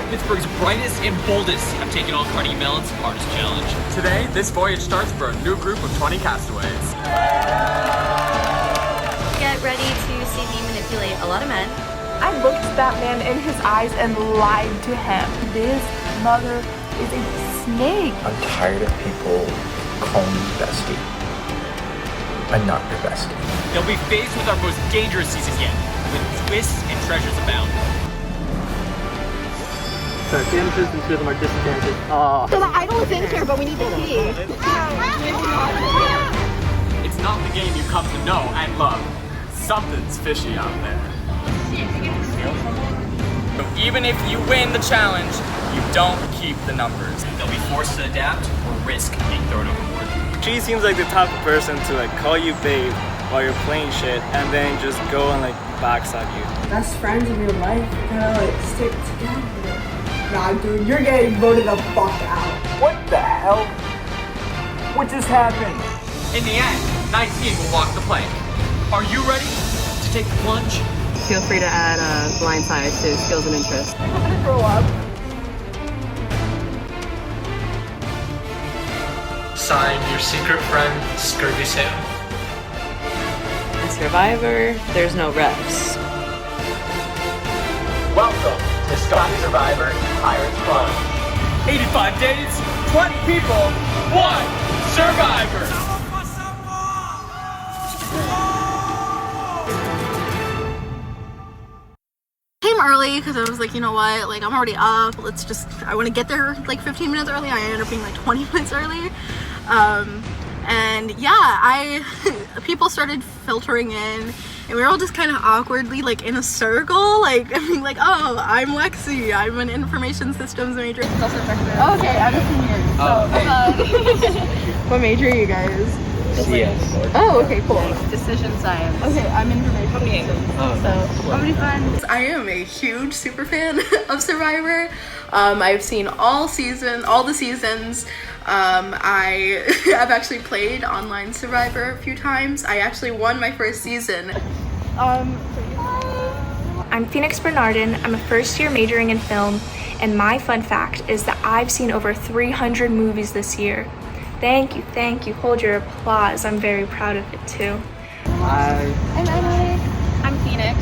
of Pittsburgh's brightest and boldest have taken on Carnegie Mellon's hardest challenge. Today, this voyage starts for a new group of 20 castaways. Get ready to see me manipulate a lot of men. I looked that man in his eyes and lied to him. This mother is a snake. I'm tired of people calling me bestie. I'm not your bestie. They'll be faced with our most dangerous season yet, with twists and treasures abound. So advantages and two of them are disadvantages. So the idol is in here, but we need the key. It's not the game you come to know and love. Something's fishy out there. So even if you win the challenge, you don't keep the numbers. They'll be forced to adapt or risk being thrown overboard. She seems like the type of person to like call you babe while you're playing shit and then just go and like backstab you. Best friends in your life, you gotta like stick together. Nah, dude, you're getting voted the fuck out. What the hell? What just happened? In the end, 19 will walk the plank. Are you ready to take the plunge? Feel free to add blindsides to skills and interests. I'm gonna grow up. Sign your secret friend, Scurvy Sam. In Survivor, there's no refs. Welcome to Scotty Survivor Pirates Plunge. 85 days, 20 people, 1 survivor! Came early because I was like, you know what, like I'm already up. I want to get there like 15 minutes early. I ended up being like 20 minutes early. And yeah, people started filtering in and we were all just kind of awkwardly like in a circle, like I mean like, oh, I'm Lexi, I'm an information systems major. Okay, I'm a senior. What major are you guys? Yes. Oh, okay, cool. Decision science. Okay, I'm information systems. Oh, So that'll be fun. I am a huge super fan of Survivor. I've seen all the seasons. I've actually played online Survivor a few times. I actually won my first season. I'm Phoenix Bernardin. I'm a first year majoring in film, and my fun fact is that I've seen over 300 movies this year. Thank you. Hold your applause. I'm very proud of it too. Hi. I'm Emily. I'm Phoenix.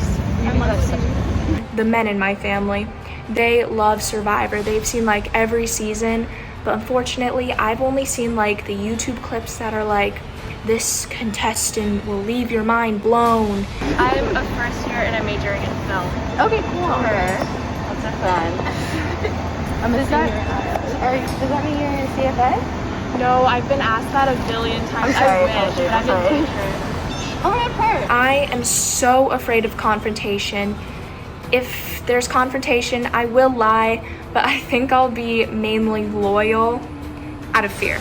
I'm Lexi. The men in my family, they love Survivor. They've seen like every season, but unfortunately I've only seen like the YouTube clips that are like, this contestant will leave your mind blown. I'm a first year and I'm majoring in film. Okay, cool. That's so fun. I'm a senior. Does that mean you're in CFA? No, I've been asked that a billion times. I wish, but I've been Oh my god, I am so afraid of confrontation. If there's confrontation, I will lie, but I think I'll be mainly loyal out of fear.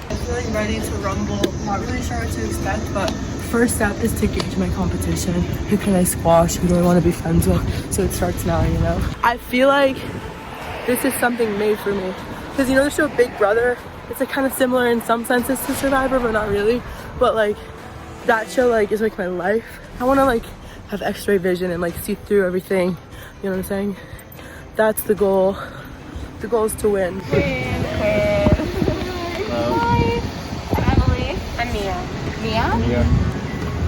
I'm feeling ready to rumble. Not really sure what to expect, but first step is to gauge my competition. Who can I squash? Who do I want to be friends with? So it starts now, you know? I feel like this is something made for me. Because you know the show Big Brother? It's like kind of similar in some senses to Survivor, but not really. But like that show like is like my life. I want to like have x-ray vision and like see through everything. You know what I'm saying? That's the goal. The goal is to win. Queen. Hi. I'm Emily. I'm Mia. Mia?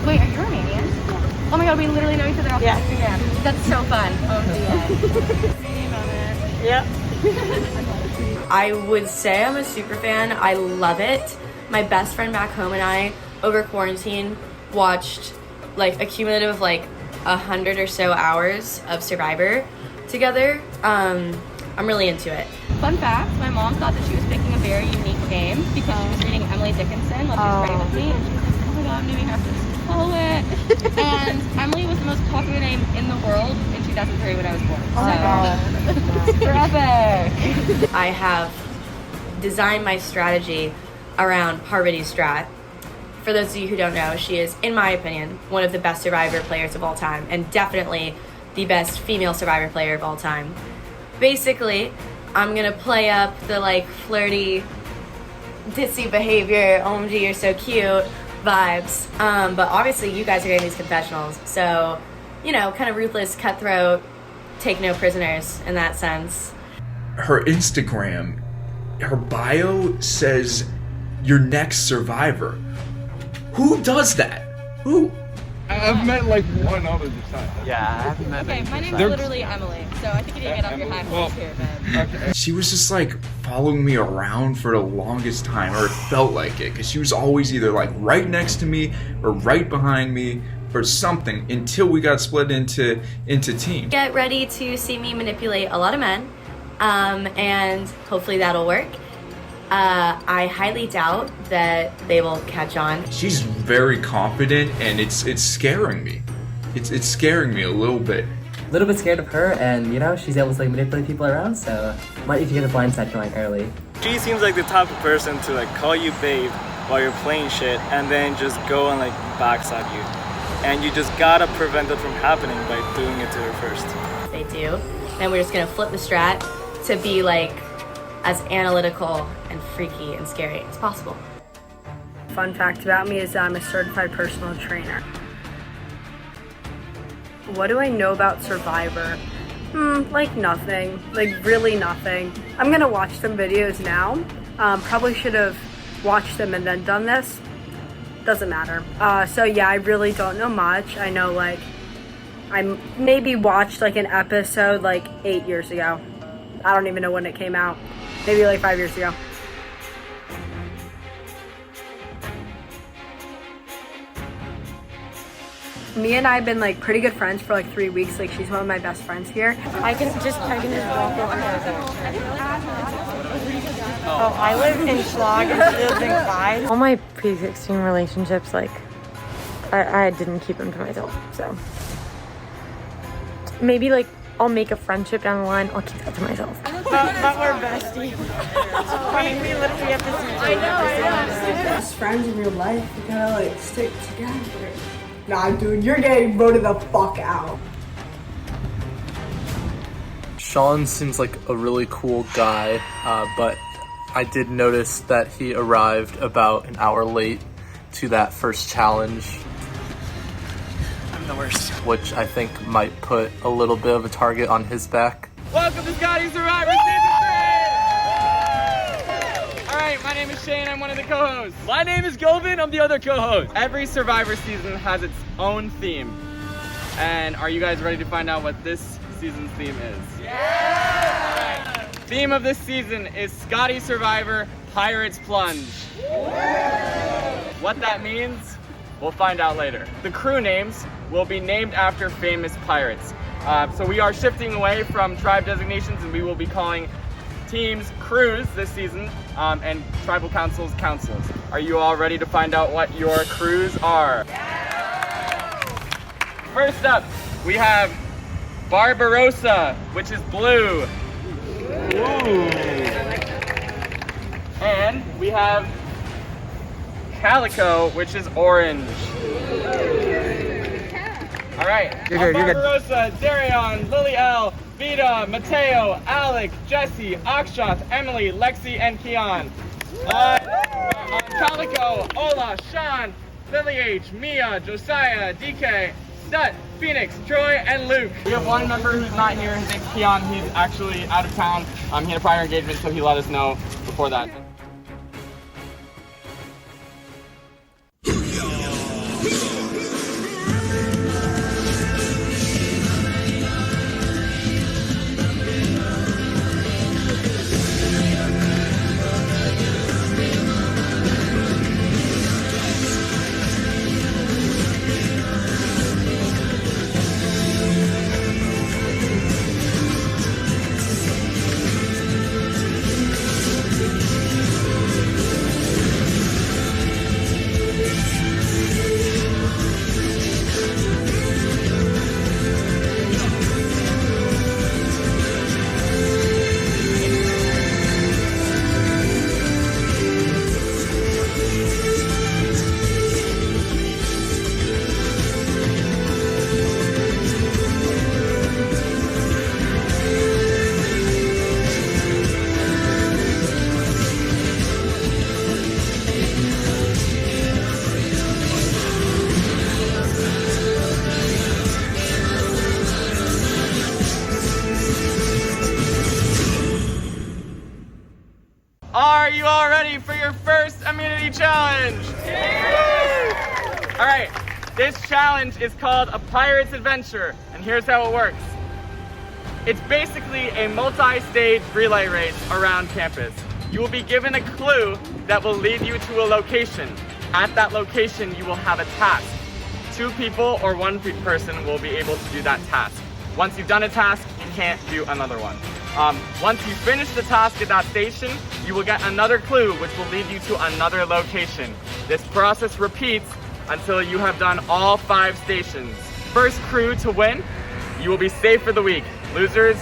Wait, are you Romanian? Yeah. Oh my god, we literally know each other off Instagram. That's so fun. Oh yeah. I would say I'm a super fan. I love it. My best friend back home and I, over quarantine, watched like a cumulative of like 100 or so hours of Survivor together. I'm really into it. Fun fact, my mom thought that she was picking a very unique game because she was reading Emily Dickinson while she was writing with me. And she was like, oh my god, I'm naming her after this poet. And Emily was the most popular name in the world in 2003 when I was born. Super epic. I have designed my strategy around Parvati's strat. For those of you who don't know, she is, in my opinion, one of the best Survivor players of all time, and definitely the best female Survivor player of all time. Basically, I'm gonna play up the like flirty, ditzy behavior, OMG, you're so cute vibes. But obviously you guys are getting these confessionals, so, you know, kind of ruthless, cutthroat, take no prisoners in that sense. her Instagram, her bio says your next survivor. Who does that? Who? I've met like one other time. Yeah, I haven't met Okay, my name's They're- literally Emily, so I think you need to get off your high horse here, man. She was just like following me around for the longest time, or it felt like it, because she was always either like right next to me or right behind me or something until we got split into teams. Get ready to see me manipulate a lot of men, and hopefully that'll work. I highly doubt that they will catch on. She's very confident, and it's scaring me. It's scaring me a little bit. A little bit scared of her, and you know, she's able to like manipulate people around, so might need to get a blindside going early. She seems like the type of person to like call you babe while you're playing shit and then just go and like backstab you. And you just gotta prevent it from happening by doing it to her first. They do. And we're just gonna flip the strat to be like as analytical and freaky and scary as possible. Fun fact about me is that I'm a certified personal trainer. What do I know about Survivor? Like nothing. Like really nothing. I'm gonna watch some videos now. Probably should have watched them and then done this. Doesn't matter. So yeah, I really don't know much. I know like I maybe watched like an episode like 8 years ago. I don't even know when it came out. Maybe like 5 years ago. Me and I have been like pretty good friends for like 3 weeks. Like she's one of my best friends here. I can just walk over there. Oh, I live in Schlag and she lives in Clyde. All my pre-16 relationships, like, I didn't keep them to myself, so. Maybe like, I'll make a friendship down the line, I'll keep that to myself. But we're besties. we literally have to see each other. Best friends in real life, you gotta like stick together. Nah, dude, you're getting voted the fuck out. Sean seems like a really cool guy, but I did notice that he arrived about an hour late to that first challenge. I'm the worst. Which I think might put a little bit of a target on his back. Welcome to Scotty Survivor Season 3! Alright, my name is Shane, I'm one of the co-hosts. My name is Govin, I'm the other co-host. Every Survivor season has its own theme. And are you guys ready to find out what this season's theme is? Yeah! Right. Theme of this season is Scotty Survivor Pirates Plunge. What that means, we'll find out later. The crew names will be named after famous pirates. So we are shifting away from tribe designations and we will be calling teams crews this season and tribal councils councils. Are you all ready to find out what your crews are? Yeah! First up, we have Barbarossa, which is blue. Ooh. And we have Calico, which is orange. All right. You're good. Barbarossa, Darion, Lily L, Vita, Mateo, Alec, Jesse, Akshat, Emily, Lexi, and Keon. On Calico, Ola, Sean, Lily H, Mia, Josiah, DK, Stut, Phoenix, Troy, and Luke. We have one member who's not here. His name's Keon. He's actually out of town. He had a prior engagement, so he let us know before that. immunity challenge. All right, this challenge is called a Pirate's Adventure, and here's how it works. It's basically a multi-stage relay race around campus. You will be given a clue that will lead you to a location. At that location, you will have a task. 2 people or 1 person will be able to do that task. Once you've done a task, you can't do another one. Once you finish the task at that station, you will get another clue which will lead you to another location. This process repeats until you have done all 5 stations. First crew to win, you will be safe for the week. Losers,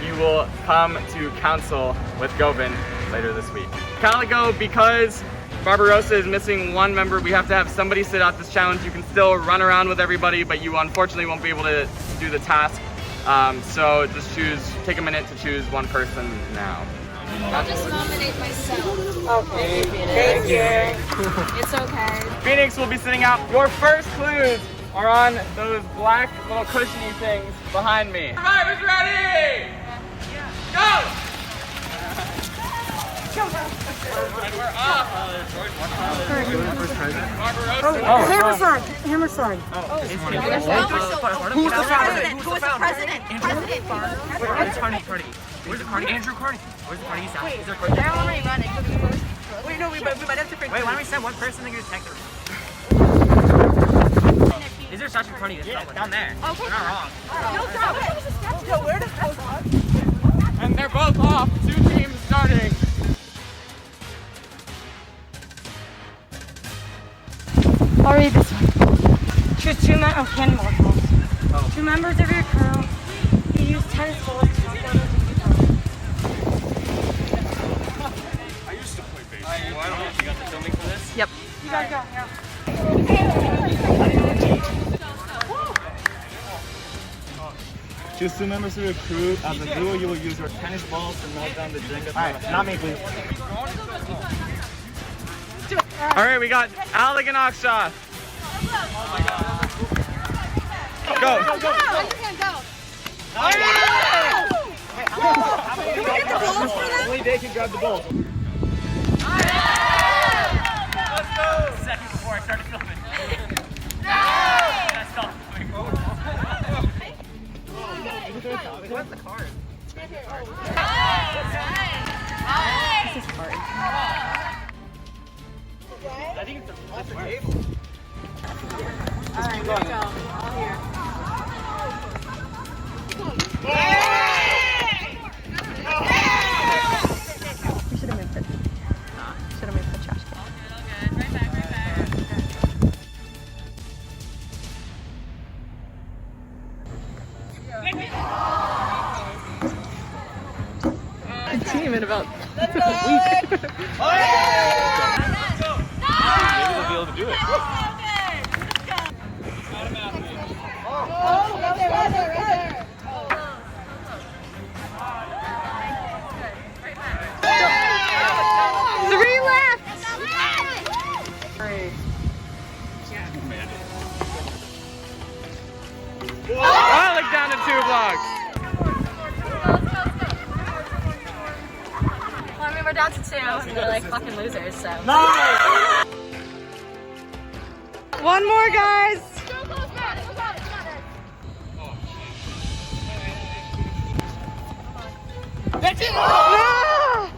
you will come to council with Govin later this week. Calico, because Barbarossa is missing 1 member, we have to have somebody sit out this challenge. You can still run around with everybody, but you unfortunately won't be able to do the task. So just take a minute to choose 1 person now. I'll just nominate myself. Okay, thank you. It's okay. Phoenix will be sitting out. Your first clues are on those black little cushiony things behind me. Survivors ready? Go! And we're off. Hammer sign. Hammer sign. Who's the president? Who's the president? Where's Carney? Where's the Carney? Andrew Carney. Where's the Carney? He's out. Is there a Carney? They're already running. Wait, no, we might have to figure. Wait, why don't we send 1 person to get a detector? Is there such a Carney? Yeah, down there. Okay. We're not wrong. No, where does that go? And they're both off. 2 teams starting. I'll read this one. Choose 2 candy molecules. 2 members of your crew. You use tennis balls to knock down a I used to play baseball. I don't know if you got the filming for this. Yep. You gotta go, yeah. Choose 2 members of your crew. As a duo, you will use your tennis balls to knock down the Jenga. Alright, not me, please. All right, we got Alec and Aksha. Go. Only they can grab the ball. Let's go! Second before I started filming. That's not What's the card? This is hard. I think it's a table. Alright, here we go. All here. We should have moved it. Should have moved the trash can. Right back. A team in about a week. Maybe they'll be able to do it. Three left. Alec down to 2 blocks. Well, I mean, we're down to 2, and they're like fucking losers, so. Nice! 1 more, guys. That's it! No!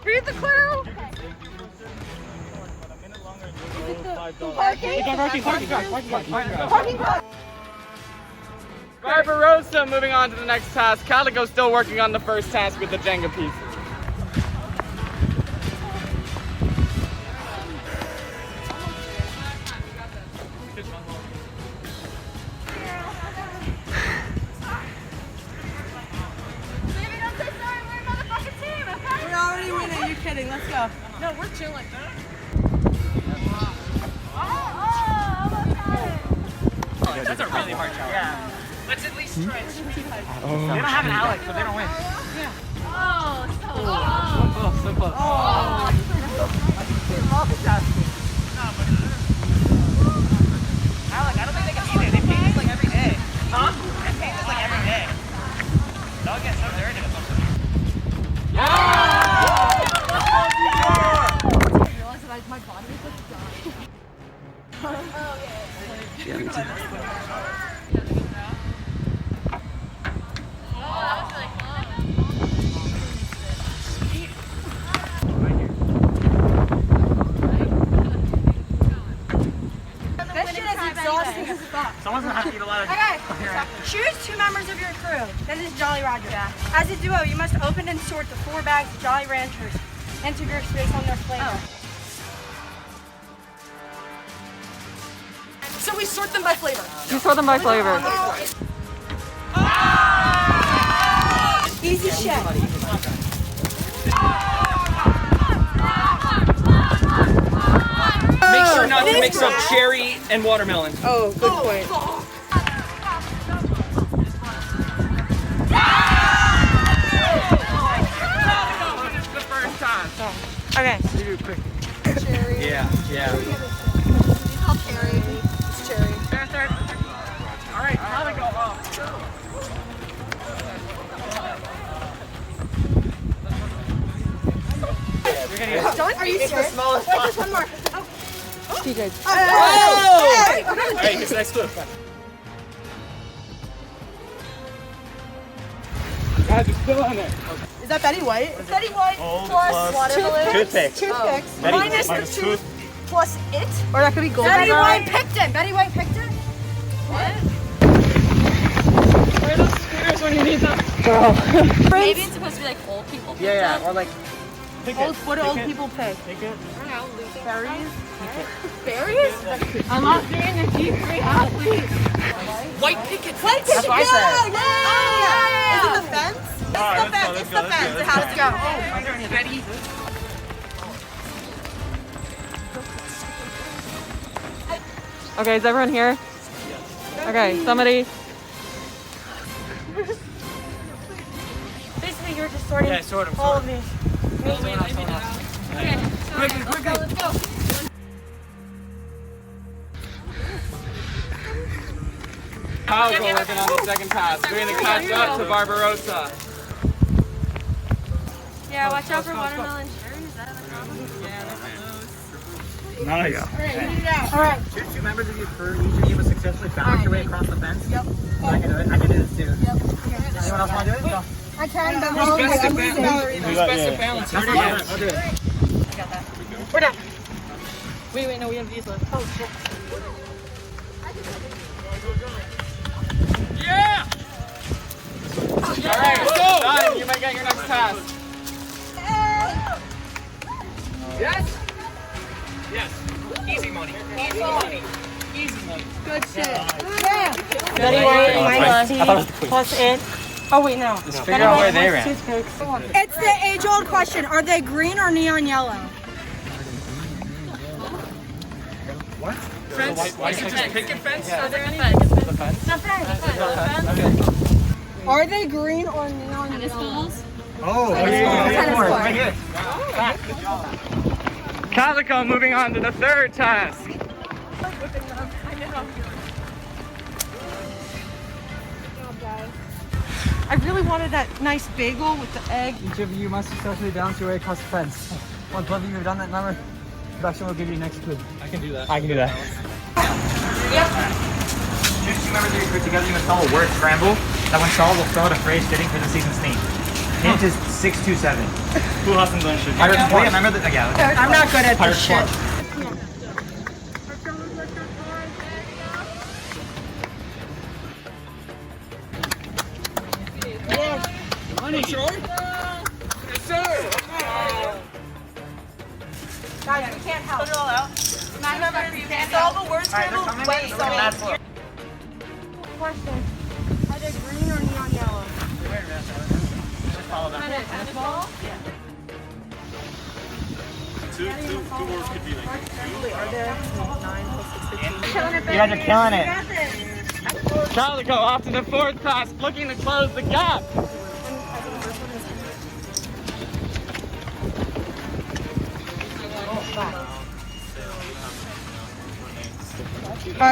Read the clue! Parking. Barbarossa moving on to the next task. Calico still working on the first task with the Jenga pieces. We're already winning. You're kidding. Let's go. No, we're chilling. That's a really hard challenge. Yeah. Let's at least try it. They don't have an Alex, so they don't win. Yeah. So close. Oh. Yeah, me too. This shit is exhausting as fuck. Someone's gonna have to eat a lot of. Okay, choose 2 members of your crew. This is Jolly Roger. As a duo, you must open and sort the 4 bags of Jolly Ranchers into groups based on their flavor. So we sort them by flavor. You sort them by flavor. Easy shit. Make sure not to mix up cherry and watermelon. Oh, good point. It's the first time. Okay. Cherry. Yeah. It's called cherry. It's cherry. Third. All right, now to go off. Done? Are you serious? Wait, there's one more. TJ. Oh! Hey! Hey, it's next clue. Guys, it's still on there. Is that Betty White? It's Betty White Old plus plus watermelon. toothpicks. Toothpicks. Betty Minus minus the tooth plus it. Or that could be gold. Betty White picked it. Betty White picked it. What? Where are those scooters when you need them? Maybe it's supposed to be like old people. Yeah, or like. What do old people pick? Take it. I don't know. Losing Berries? Berries? I'm not being a G3 athlete. White picket White fence. picket. what I said. Yeah. Is it the fence? It's the fence. It's the fence. It has to go. Betty. Okay, is everyone here? Okay, somebody. Basically, you're just sorting Yeah, sort 'em, all sort of 'em. these. Okay. Quickly. Let's go. Kyle's working on the second pass. We're gonna catch up to Barbarossa. Yeah, watch out for watermelon. Nice. All right. Choose 2 members of your crew. Each of you must successfully balance your way across the fence. Yep. I can do it. I can do this too. Yep. Anyone else want to do it? Go. I can, but Who's best at balance? Yeah. balance? I'll do it. I got that. We're done. Wait, no, we have these left. Oh, shit. Yeah! Alright, done. You may get your next pass. Yes. Yes. Easy money. Easy money. Easy money. Good shit. Yeah. Betty White plus it. Oh wait, no. Just figure out where they ran. Toothpicks. It's the age-old question. Are they green or neon yellow? What? Fence? Is it just picket fence? Are there any fence? The fence? The fence. Are they green or neon Tennis yellow? balls? Oh, Tennis court. right here. Calico moving on to the third task. I really wanted that nice bagel with the egg. Each of you must successfully balance your way across the fence. Once one of you have done that number, production will give you the next clue. I can do that. I can do that. Choose 2 members of your crew together. You must solve a word scramble that, when solved, will spell out a phrase fitting for the season's theme. Hint is 627. Who hasn't done shit? Pirates Play. Remember that? Yeah. Okay. I'm not good at this Pirates shit. Play. Honey, sure? Yes, sir. Guys, we can't help. Put it all out. Remember, you can't solve a word scramble. Wait, question. Are they green or neon yellow? Follow that. Tennis ball? Yeah. Two words could be like. Are there 9 plus 6, 15? You guys are killing it. Calico off to the fourth pass, looking to close the gap.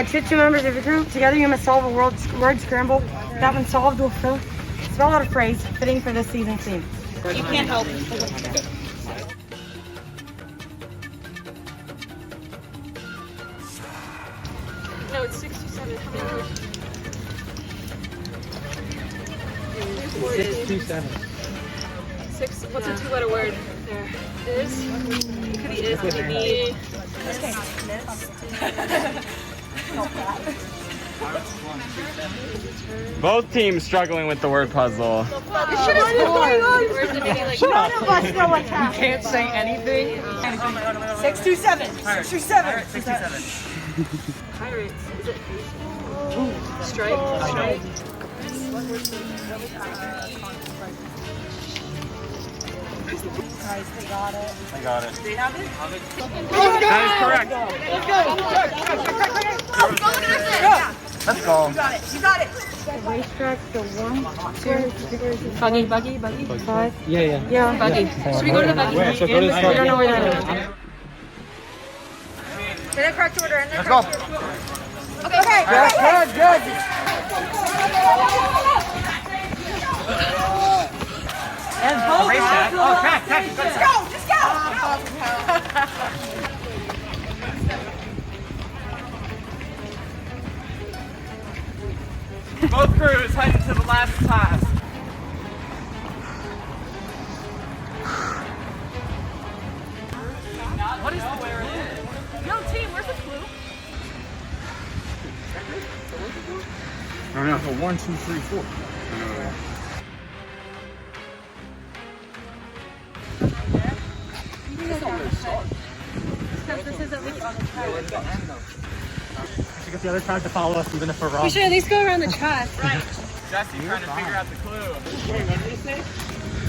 Choose 2 members of your group. Together you must solve a word scramble. That when solved will spell out a phrase fitting for this season's theme. You can't help. it's 67. How many words? 627. Six. What's a 2-letter word? There. Is. It could be is. Could be be. Both teams struggling with the word puzzle. This shit is going on. Where's the meaning? Like, Shut up. none of us know what's You happening. can't say anything. 627. 627. 627. Pirates. Is it? Stripe. Guys, they got it. I got it. They have it? That is correct. Let's go. You got it. You got it. Racetrack, the 1, 2, buggy, 5. Yeah. Yeah, buggy. Should we go to the buggy? Wait, so go to the We don't know where that is. In the correct order. In the Let's go. correct order. Okay. Good. And Racetrack. Oh, track. Let's go. Just go. Both crews heading to the last task. What is the where it is? Yo, team, where's the clue? No. So 1, 2, 3, 4. This isn't legal on the track. To get the other crowd to follow us even if we're wrong. We should at least go around the track. Right. Jesse trying to figure out the clue. Wait, what did he say?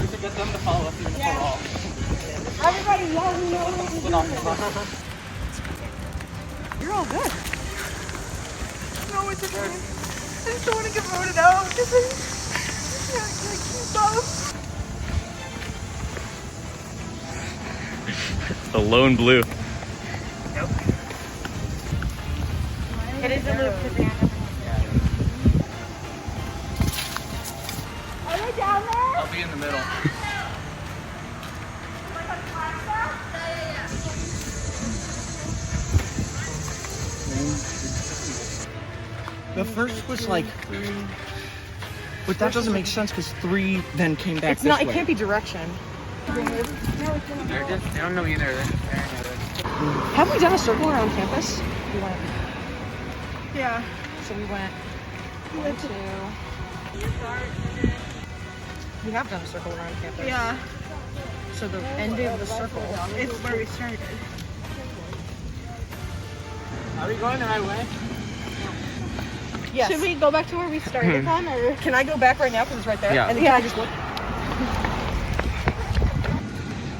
We should get them to follow us even if we're wrong. Everybody, you're all good. No, it's okay. I just don't want to get voted out because I can't keep up. The lone blue. It is a loop to the end. Are they down there? I'll be in the middle. The first was like 3. But that doesn't make sense because 3 then came back. It's not. It can't be direction. They don't know either. Have we done a circle around campus? We went. Yeah. So we went. 1, 2. We have done a circle around campus. Yeah. So the end of the circle is where we started. Are we going the right way? Yes. Should we go back to where we started then, or Can I go back right now because it's right there? Yeah. And then can I just look?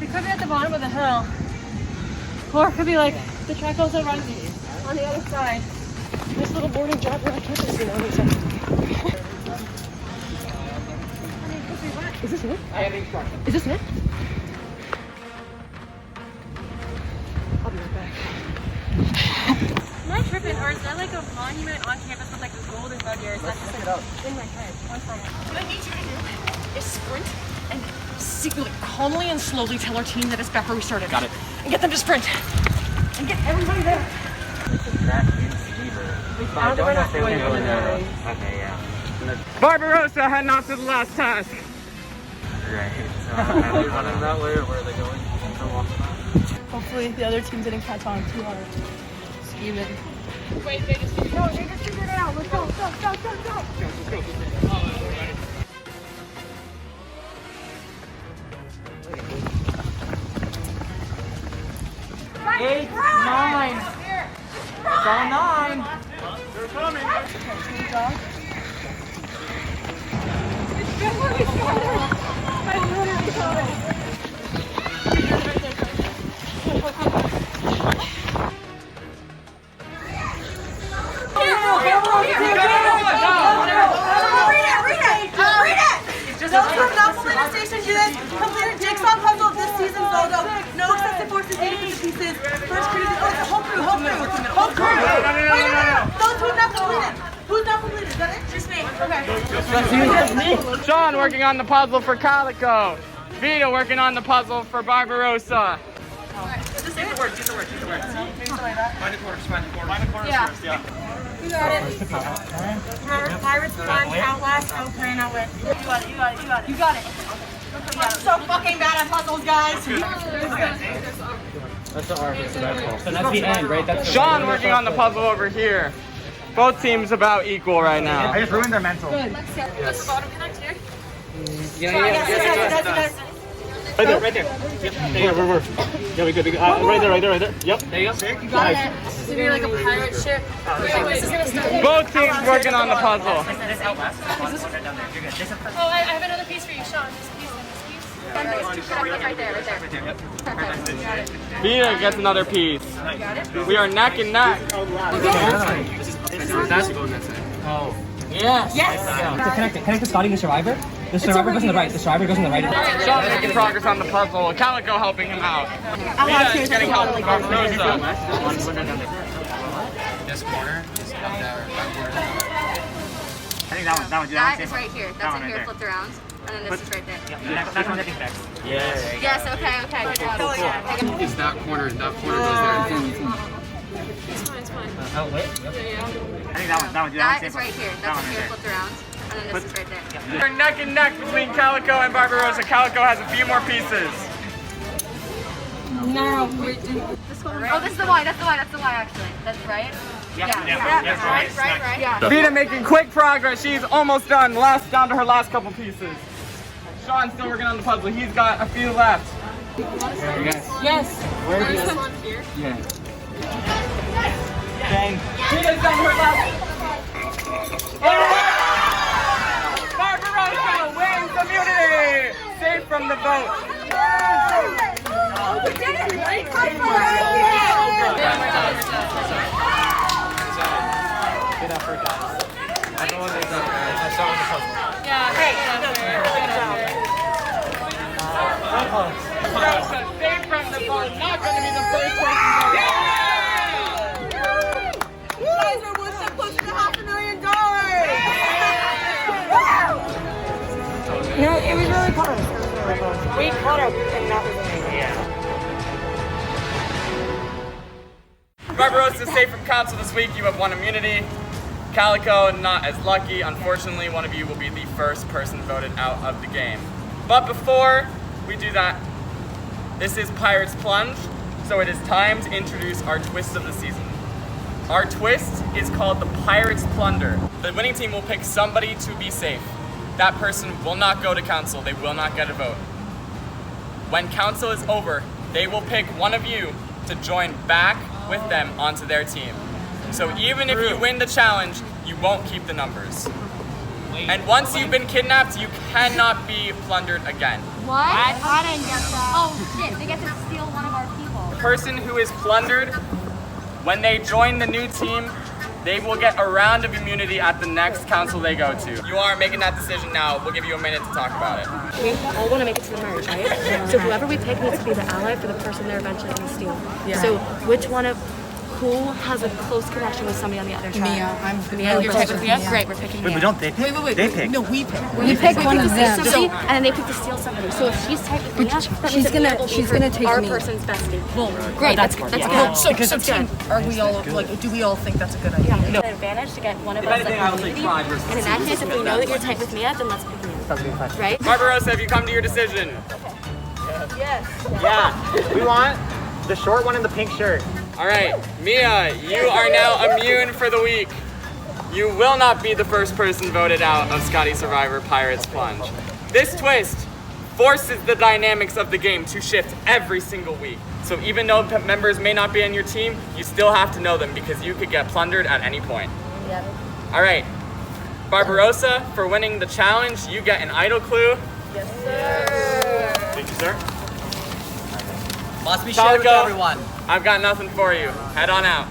It could be at the bottom of the hill. Or it could be like the track also runs on the other side. This little boarding job around campus, you know. It's like... Is this it? Is this it? I'll be right back. Am I tripping, or is that like a monument on campus with like a golden buggy, or is that just like in my head? One second. What I need you to do is sprint and secretly, calmly and slowly tell our team that it's back where we started. Got it. And get them to sprint. And get everybody there. I don't know if they went over there. Okay, yeah. Barbarossa heading off to the last task. Right. that way, or where are they going? hopefully the other team didn't catch on too hard. Scheming. Wait, they just figured it out. No, they just figured it out. Let's go, go. Eight, 9. It's all 9. They're coming. It's just where we started. I literally saw it. Those who have not completed Station Unit, completed Jigsaw Puzzle of this season's logo. No excessive forces needed for the pieces. First crew, oh, it's a whole crew. Whole crew. No. Those who have not completed. Who's not completed? Is that it? Just me. Okay. Sean working on the puzzle for Calico. Vito working on the puzzle for Barbarossa. Use the words. Find the corners Yeah. first, yeah. You got it. Remember, Pirates Plunge, Outlast, okay, now win. You got it, you got it, you got it. You got it. I'm so fucking bad at puzzles, guys. That's the R. So that's the end, right? That's Sean working on the puzzle over here. Both teams about equal right now. I just ruined their mental. Good. Yes. The bottom connect here? Yeah. Right there. Yep. Where? Yeah, we good. Right there. Yep. There you go. You got it. This is gonna be like a pirate ship. This is gonna start. Both teams working on the puzzle. Oh, I have another piece for you, Sean. This piece and this piece. Right there. Perfect. Vita gets another piece. We are neck and neck. Oh. Yes. Connect the Scotty the Survivor. The Survivor goes on the right. The Survivor goes on the right. Sean making progress on the puzzle. Calico helping him out. Vita is getting help from Barbarossa. This corner is up there. I think that one. That is right here. That's in here, flipped around. And then this is right there. That's one that connects. Yes, okay. Good job. Is that corner goes there. It's fine. Oh, wait. Yeah. I think that one. That is right here. That's in here, flipped around. And then this is right there. We're neck and neck between Calico and Barbarossa. Calico has a few more pieces. No. This one. Oh, this is the Y. That's the Y, actually. That's right? Right. Yeah. Vita making quick progress. She's almost done. Down to her last couple pieces. Sean's still working on the puzzle. He's got a few left. Yes. Where is this one here? Yeah. Vita's done her last. Barbarossa wins immunity! Safe from the vote. We did it! Good effort, guys. Everyone is I saw on the puzzle. Yeah, hey. Barbarossa safe from the vote. Not going to be the first person voted. You guys are one step closer to $500,000. No, it was really close. We caught up, and that was amazing. Barbarossa is safe from council this week. You have won immunity. Calico, not as lucky. Unfortunately, one of you will be the first person voted out of the game. But before we do that, this is Pirates Plunge, so it is time to introduce our twist of the season. Our twist is called the Pirates Plunder. The winning team will pick somebody to be safe. That person will not go to council. They will not get a vote. When council is over, they will pick one of you to join back with them onto their team. So even if you win the challenge, you won't keep the numbers. And once you've been kidnapped, you cannot be plundered again. What? I didn't get that. Oh shit, they get to steal one of our people. The person who is plundered, when they join the new team, they will get a round of immunity at the next council they go to. You are making that decision now. We'll give you a minute to talk about it. We all want to make it to the merge, right? So whoever we pick needs to be the ally for the person they're eventually going to steal. Yeah. So who has a close connection with somebody on the other side? Mia. You're type with Mia? Great, we're picking Mia. Wait, don't they pick? Wait. They pick. No, we pick. We pick one of them. Somebody, and then they pick to steal somebody. So if she's tight with Mia, that means that she's gonna take our me. person's bestie. Well, great. That's good. So team, are we all like? Do we all think that's a good idea? Yeah. No. An advantage to get one of us like immunity. And in that case, if we know that you're tight with Mia, then let's pick Mia. Right? Barbarossa, have you come to your decision? Yes. Yeah. We want the short one in the pink shirt. All right, Mia, you are now immune for the week. You will not be the first person voted out of Scotty Survivor Pirates Plunge. This twist forces the dynamics of the game to shift every single week. So even though members may not be on your team, you still have to know them because you could get plundered at any point. Yep. All right, Barbarossa, for winning the challenge, you get an idol clue. Yes, sir. Thank you, sir. Must be shared with everyone. I've got nothing for you. Head on out.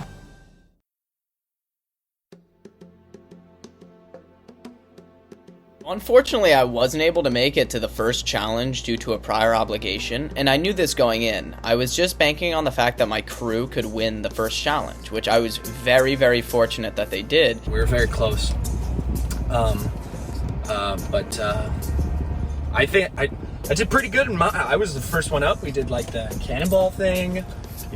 Unfortunately, I wasn't able to make it to the first challenge due to a prior obligation, and I knew this going in. I was just banking on the fact that my crew could win the first challenge, which I was very, very fortunate that they did. We were very close. I think I did pretty good. I was the first one up. We did like the cannonball thing.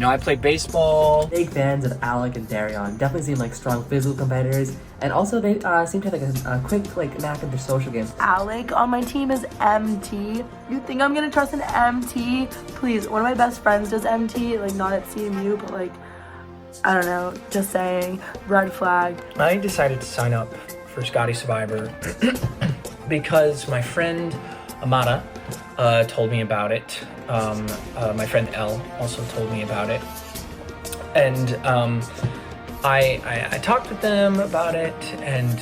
You know, I play baseball. Big fans of Alec and Darion. Definitely seem like strong physical competitors, and also they seem to have like a quick knack of their social games. Alec on my team is MT. You think I'm gonna trust an MT? Please, one of my best friends does MT, like not at CMU, but like, I don't know, just saying, red flag. I decided to sign up for Scotty Survivor because my friend Amada told me about it. My friend Elle also told me about it. And I talked with them about it, and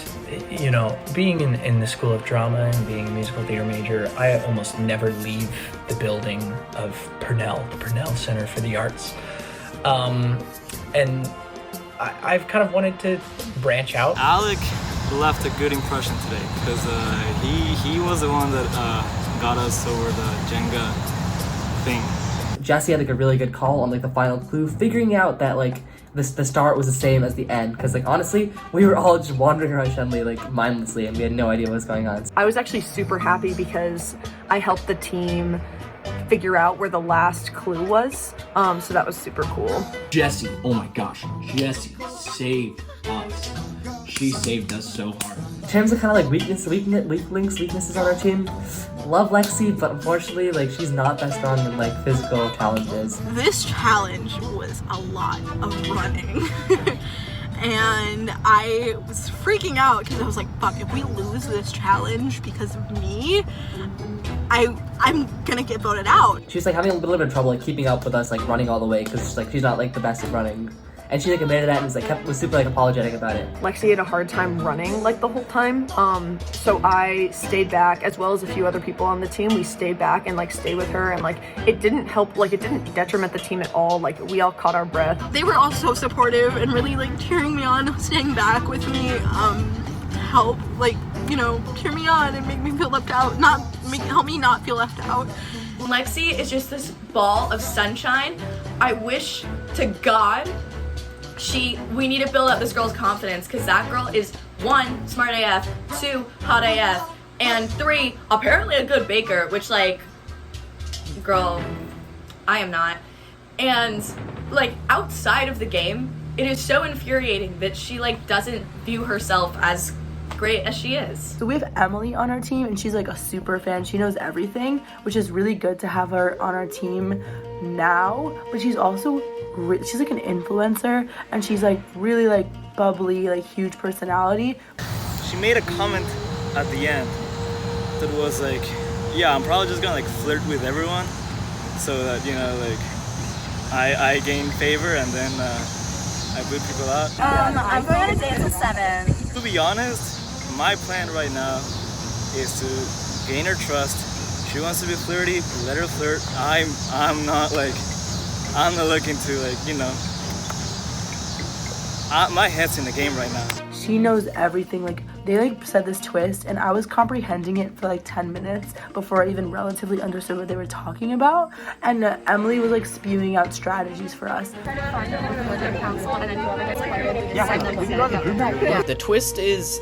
you know, being in the School of Drama and being a musical theater major, I almost never leave the building of Purnell, the Purnell Center for the Arts. And I've kind of wanted to branch out. Alec left a good impression today because he was the one that got us over the Jenga thing. Jesse had like a really good call on like the final clue, figuring out that like the start was the same as the end, because like honestly we were all just wandering around Shenley like mindlessly and we had no idea what was going on. I was actually super happy because I helped the team figure out where the last clue was, so that was super cool. Jessie, oh my gosh, Jessie saved us. She saved us so hard. In terms of kind of like weaknesses on our team, love Lexi, but unfortunately like she's not that strong in like physical challenges. This challenge was a lot of running. And I was freaking out because I was like, fuck, if we lose this challenge because of me, I'm gonna get voted out. She was like having a little bit of trouble like keeping up with us, like running all the way, because like she's not like the best at running. And she like admitted that and was like was super like apologetic about it. Lexi had a hard time running like the whole time, so I stayed back, as well as a few other people on the team. We stayed back and like stayed with her, and like it didn't help, like it didn't detriment the team at all. Like we all caught our breath. They were all so supportive and really like cheering me on, staying back with me, to help like, you know, cheer me on and make me feel left out, help me not feel left out. Lexi is just this ball of sunshine. I wish to God we need to build up this girl's confidence, because that girl is 1, smart AF, 2, hot AF, and 3, apparently a good baker, which like, girl, I am not. And like outside of the game, it is so infuriating that she like doesn't view herself as great as she is. So we have Emily on our team, and she's like a super fan. She knows everything, which is really good to have her on our team now. But she's also she's like an influencer, and she's like really like bubbly, like huge personality. She made a comment at the end that was like, yeah, I'm probably just gonna like flirt with everyone so that, you know, like I gain favor and then I boot people out. I'm going on a date at 7. To be honest, my plan right now is to gain her trust. She wants to be flirty, let her flirt. I'm not looking to like, you know, my head's in the game right now. She knows everything. Like they like said this twist, and I was comprehending it for like 10 minutes before I even relatively understood what they were talking about. And Emily was like spewing out strategies for us. The twist is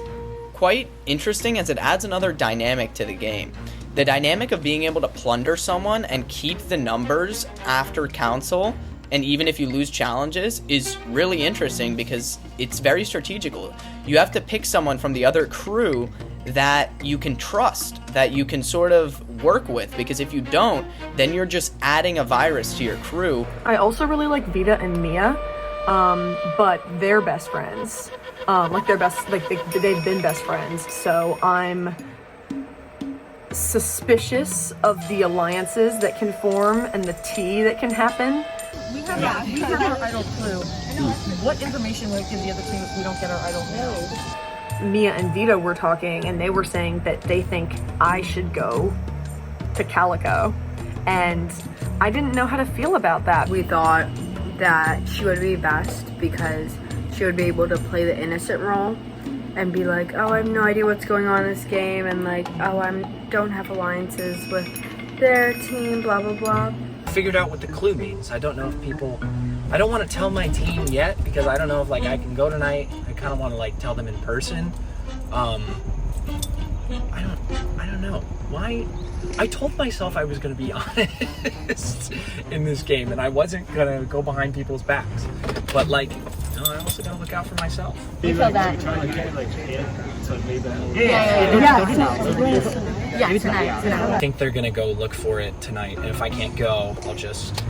quite interesting as it adds another dynamic to the game. The dynamic of being able to plunder someone and keep the numbers after council, and even if you lose challenges, is really interesting because it's very strategical. You have to pick someone from the other crew that you can trust, that you can sort of work with, because if you don't, then you're just adding a virus to your crew. I also really like Vita and Mia, but they're best friends. They've been best friends, so I'm suspicious of the alliances that can form and the tea that can happen. We have our idol clue. What information would it give the other team if we don't get our idol clue? Mia and Vita were talking, and they were saying that they think I should go to Calico, and I didn't know how to feel about that. We thought that she would be best because she would be able to play the innocent role and be like, oh, I have no idea what's going on in this game, and like, oh, I don't have alliances with their team, blah, blah, blah. Figured out what the clue means. I don't know if people, I don't want to tell my team yet because I don't know if like I can go tonight. I kind of want to like tell them in person. I don't know. Why? I told myself I was going to be honest in this game, and I wasn't going to go behind people's backs. But, like, no, I also got to look out for myself. You feel that? Yeah, tonight. I think they're going to go look for it tonight, and if I can't go, I'll just,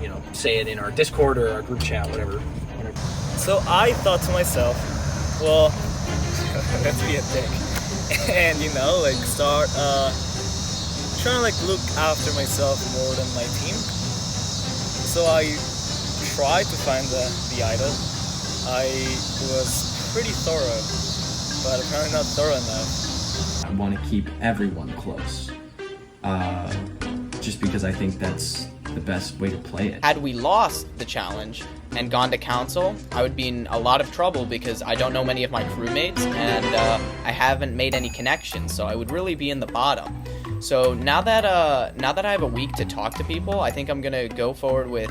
you know, say it in our Discord or our group chat, whatever. So I thought to myself, well, let's be a dick. And, you know, like, start trying to, like, look after myself more than my team. So I tried to find the idol. I was pretty thorough, but apparently not thorough enough. I want to keep everyone close, just because I think that's the best way to play it. Had we lost the challenge and gone to council, I would be in a lot of trouble because I don't know many of my crewmates and I haven't made any connections, so I would really be in the bottom. So now that I have a week to talk to people, I think I'm gonna go forward with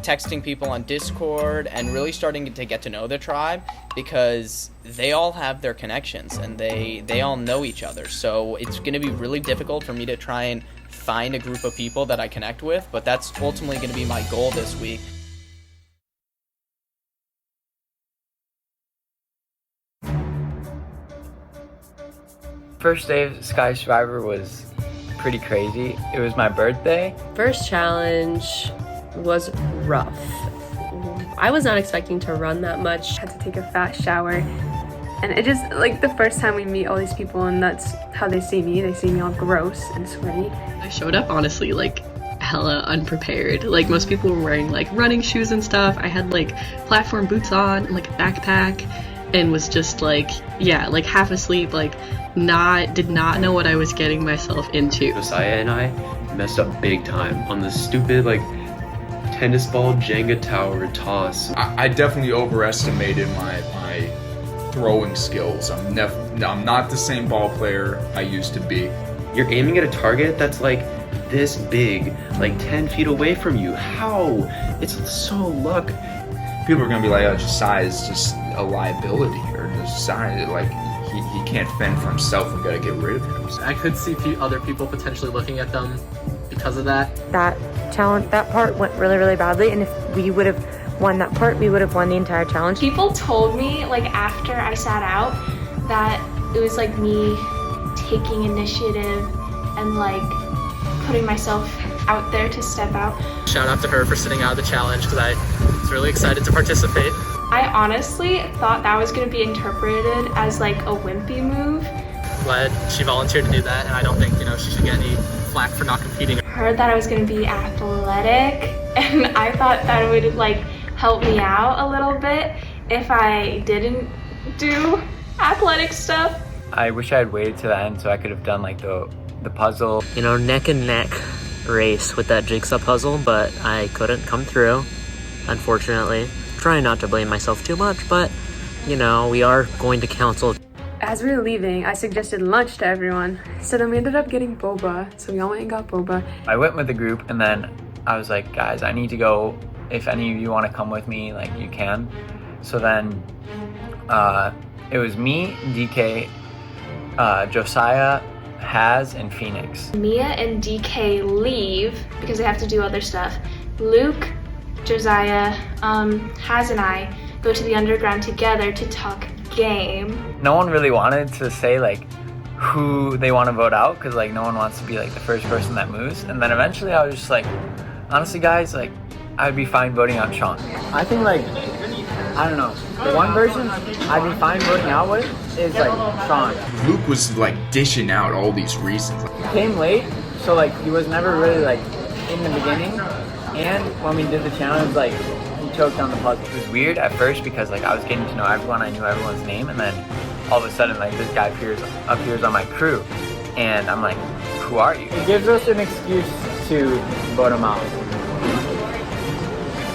texting people on Discord and really starting to get to know the tribe, because they all have their connections and they all know each other. So it's gonna be really difficult for me to try and find a group of people that I connect with, but that's ultimately gonna be my goal this week. First day of Scotty Survivor was pretty crazy. It was my birthday. First challenge was rough. I was not expecting to run that much. Had to take a fast shower. And it just, like, the first time we meet all these people and that's how they see me. They see me all gross and sweaty. I showed up, honestly, like, hella unprepared. Like, most people were wearing, like, running shoes and stuff. I had, like, platform boots on and, like, a backpack, and was just, like, yeah, like, half asleep, like, did not know what I was getting myself into. Josiah and I messed up big time on the stupid, like, tennis ball Jenga tower toss. I definitely overestimated my throwing skills. I'm not the same ball player I used to be. You're aiming at a target that's like this big, like 10 feet away from you. How? It's so luck. People are gonna be like, oh, Josiah is just a liability, or Josiah, like, he can't fend for himself, we gotta get rid of him. I could see other people potentially looking at them because of that. That challenge, that part went really, really badly, and if we would have won that part, we would have won the entire challenge. People told me, like, after I sat out, that it was like me taking initiative and, like, putting myself out there to step out. Shout out to her for sitting out of the challenge, because I was really excited to participate. I honestly thought that was going to be interpreted as, like, a wimpy move. Glad she volunteered to do that, and I don't think, she should get any flack for not competing. Heard that I was going to be athletic, and I thought that it would, like, help me out a little bit if I didn't do athletic stuff. I wish I had waited to the end so I could have done, like, the puzzle. Neck and neck race with that jigsaw puzzle, but I couldn't come through, unfortunately. Trying not to blame myself too much, but, we are going to council. As we were leaving, I suggested lunch to everyone. So then we ended up getting boba. So we all went and got boba. I went with the group, and then I was like, guys, I need to go. If any of you want to come with me, like, you can. So then it was me, DK, Josiah, Haz, and Phoenix. Mia and DK leave because they have to do other stuff. Luke, Josiah, Haz, and I go to the underground together to talk game. No one really wanted to say, like, who they want to vote out, because, like, no one wants to be, like, the first person that moves. And then eventually I was just like, honestly, guys, like, I'd be fine voting out Sean. I think, like, I don't know, the one person I'd be fine voting out with is, like, Sean. Luke was, like, dishing out all these reasons. He came late, so, like, he was never really, like, in the beginning. And when we did the challenge, like, he choked on the puzzle. It was weird at first because, like, I was getting to know everyone, I knew everyone's name, and then all of a sudden, like, this guy appears on my crew, and I'm like, who are you? It gives us an excuse to vote him out.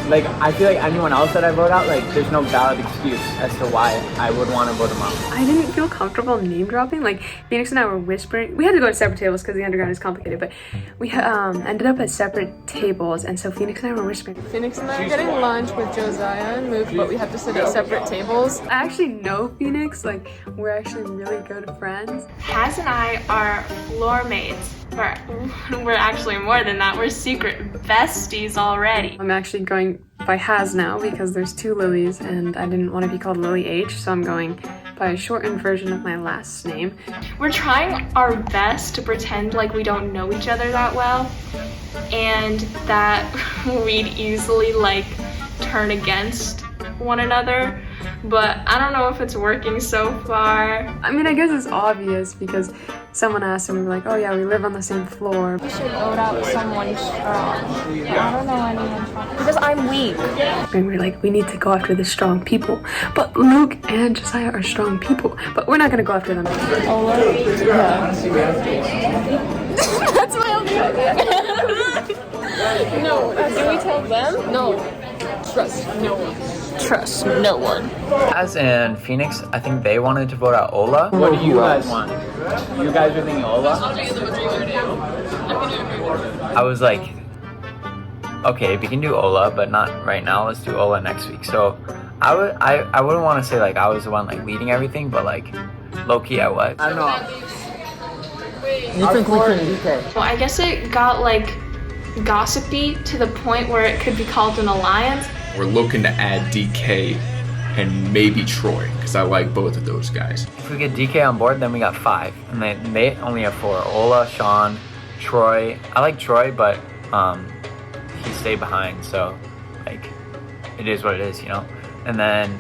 like, I feel like anyone else that I vote out, like, there's no valid excuse as to why I would want to vote them out. I didn't feel comfortable name dropping. Like, Phoenix and I were whispering. We had to go to separate tables because the underground is complicated, but we ended up at separate tables, and so Phoenix and I were whispering. Phoenix and I are getting lunch with Josiah and Luke, but we have to sit at separate tables. I actually know Phoenix. Like, we're actually really good friends. Haz and I are floor mates. We're actually more than that. We're secret besties already. I'm actually going by Haz now because there's 2 Lilies and I didn't want to be called Lily H, so I'm going by a shortened version of my last name. We're trying our best to pretend like we don't know each other that well and that we'd easily like turn against one another, but I don't know if it's working so far. I mean, I guess it's obvious because someone asked and we were like, oh yeah, we live on the same floor. You should vote out someone strong. I don't know anyone strong because I'm weak. And we're like, we need to go after the strong people. But Luke and Josiah are strong people, but we're not gonna go after them. Ola? Yeah. That's my only No, do we tell them? No. Trust no one. Trust no one. Haz and Phoenix, I think they wanted to vote out Ola. What do you guys want? You guys are thinking Ola? I was like, okay, we can do Ola, but not right now. Let's do Ola next week. So I wouldn't want to say like I was the one like leading everything, but like low-key I was. I don't know. You think we can DK? Well, I guess it got like gossipy to the point where it could be called an alliance. We're looking to add DK and maybe Troy, because I like both of those guys. If we get DK on board, then we got 5, and they only have 4. Ola, Sean, Troy. I like Troy, but he stayed behind, so like it is what it is, you know. And then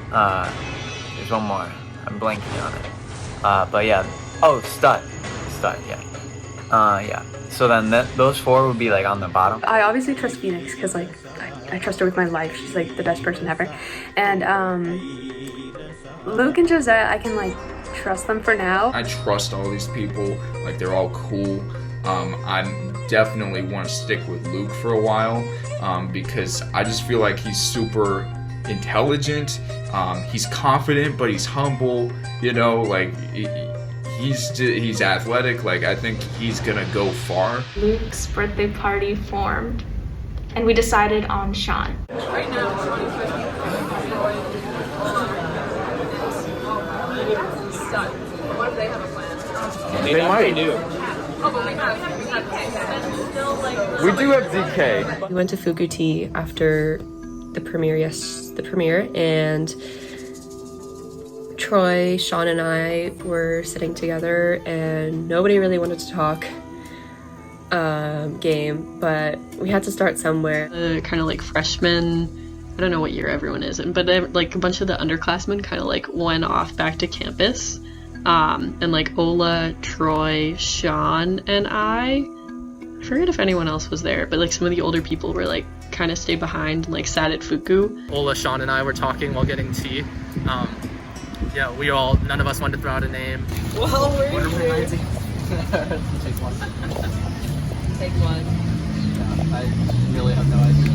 there's one more. I'm blanking on it. But yeah. Oh, Stud, yeah. Yeah. So then those 4 would be like on the bottom. I obviously trust Phoenix because like I trust her with my life. She's like the best person ever. And Luke and Josiah, I can like trust them for now. I trust all these people. Like they're all cool. I definitely want to stick with Luke for a while because I just feel like he's super intelligent. He's confident, but he's humble. You know, like. He's athletic. Like I think he's gonna go far. Luke's birthday party formed, and we decided on Sean. Right now, what if they have a plan? They might. Do. Oh, but we do have DK. We went to Fuku Tea after the premiere, and Troy, Sean, and I were sitting together, and nobody really wanted to talk game, but we had to start somewhere. Kind of like freshmen, I don't know what year everyone is in, but like a bunch of the underclassmen kind of like went off back to campus, and like Ola, Troy, Sean, and I forget if anyone else was there, but like some of the older people were like kind of stayed behind and like sat at Fuku. Ola, Sean, and I were talking while getting tea. Yeah, none of us wanted to throw out a name. Well, we're Take one. Take one. Yeah, I really have no idea.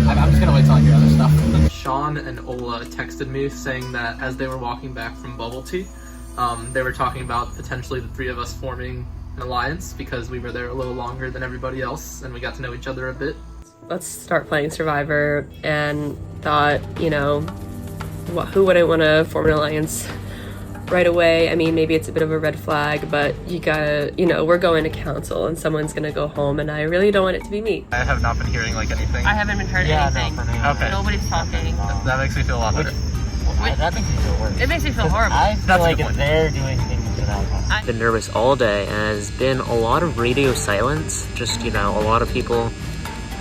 I'm just gonna wait till I hear other stuff. Sean and Ola texted me saying that as they were walking back from bubble tea, they were talking about potentially the 3 of us forming an alliance because we were there a little longer than everybody else and we got to know each other a bit. Let's start playing Survivor, and thought, you know, who wouldn't want to form an alliance right away? I mean, maybe it's a bit of a red flag, but you gotta, you know, we're going to council and someone's gonna go home, and I really don't want it to be me. I have not been hearing like anything. I haven't been heard anything. No, okay. Nobody's talking. That makes me feel a lot better. That makes me feel worse. It makes me feel horrible. I feel like if they're doing things without us. I've been nervous all day, and there's been a lot of radio silence. Just, you know, a lot of people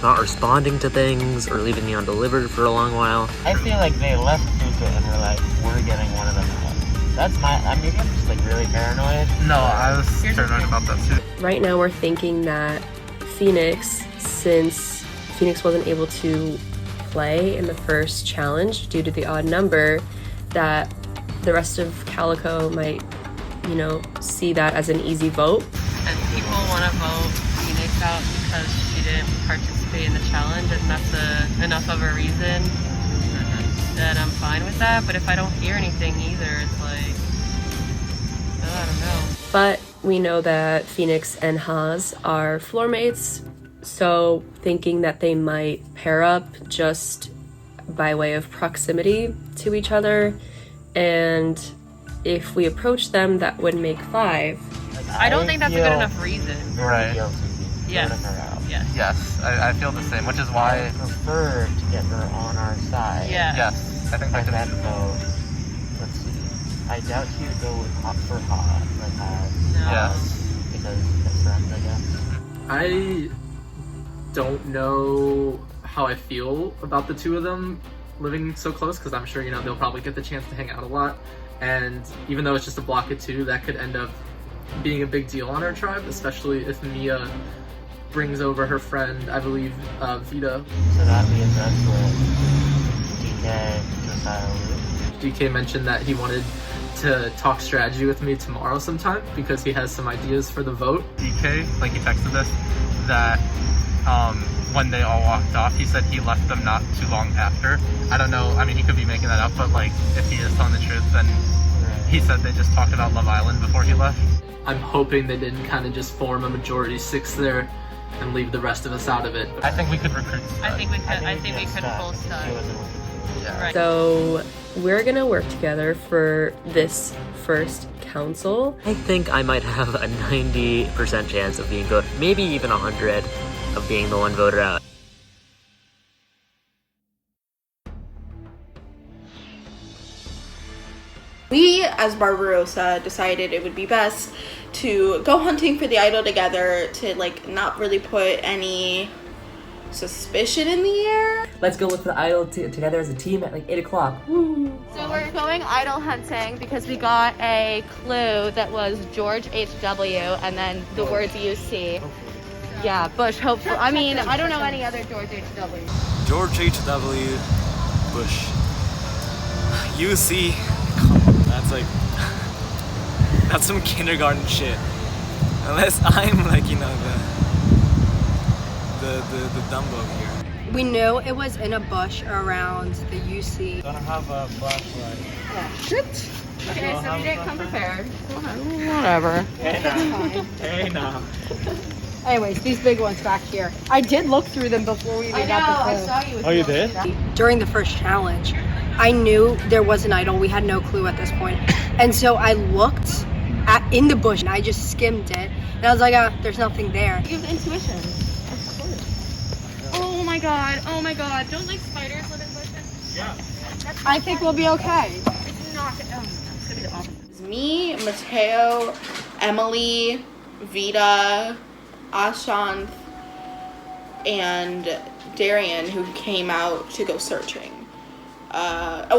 not responding to things or leaving me undelivered for a long while. I feel like they left Fuka and were like, we're getting one of them out. That's maybe I'm just like really paranoid. No, I was paranoid about that too. Right now we're thinking that Phoenix, since Phoenix wasn't able to play in the first challenge due to the odd number, that the rest of Calico might, you know, see that as an easy vote. And people want to vote Phoenix out because she didn't participate participate in the challenge and that's enough of a reason, then I'm fine with that. But if I don't hear anything either, it's like, I don't know. But we know that Phoenix and Haas are floor mates, so thinking that they might pair up just by way of proximity to each other, and if we approach them, that would make 5. I don't think that's a good enough reason. Right. Yes. Yes, I feel the same, which is why I prefer to get her on our side. Yeah. Yes, I think that And then go, let's see, I doubt she would go for hot, like Yes. because they're friends, I guess. I don't know how I feel about the two of them living so close, because I'm sure, you know, they'll probably get the chance to hang out a lot. And even though it's just a block of 2, that could end up being a big deal on our tribe, especially if Mia brings over her friend, I believe, Vita. So that leaves us with DK, Josiah. DK mentioned that he wanted to talk strategy with me tomorrow sometime because he has some ideas for the vote. DK, like he texted us, that when they all walked off, he said he left them not too long after. I don't know, I mean, he could be making that up, but like, if he is telling the truth, then he said they just talked about Love Island before he left. I'm hoping they didn't kind of just form a majority 6 there and leave the rest of us out of it. I think we could recruit. I think we could pull stud. Yeah. Right. So we're gonna work together for this first council. I think I might have a 90% chance of being voted, maybe even 100 of being the one voted out. We, as Barbarossa, decided it would be best to go hunting for the idol together to, like, not really put any suspicion in the air. Let's go look for the idol together as a team at like 8 o'clock. Woo! So we're going idol hunting because we got a clue that was George H.W. and then the words UC. Yeah, Bush, hopefully. I mean, I don't know any other George H.W. George H.W. Bush. UC. Come on, that's like... that's some kindergarten shit. Unless I'm like, you know, the Dumbo here. We knew it was in a bush around the UC. Don't have a flashlight. Oh, shit. Okay, so we didn't come prepared. Whatever. Hey now. Anyways, these big ones back here. I did look through them before we even got the clue. I saw you. Oh, you did? During the first challenge, I knew there was an idol. We had no clue at this point. And so I looked in the bush and I just skimmed it. And I was like, there's nothing there. You have intuition. Of course. Oh my god. Oh my god. Don't like spiders live in bushes? Yeah. I think we'll be okay. It's not gonna, it's gonna be the opposite. It's me, Mateo, Emily, Vita, Ashanth, and Darian, who came out to go searching.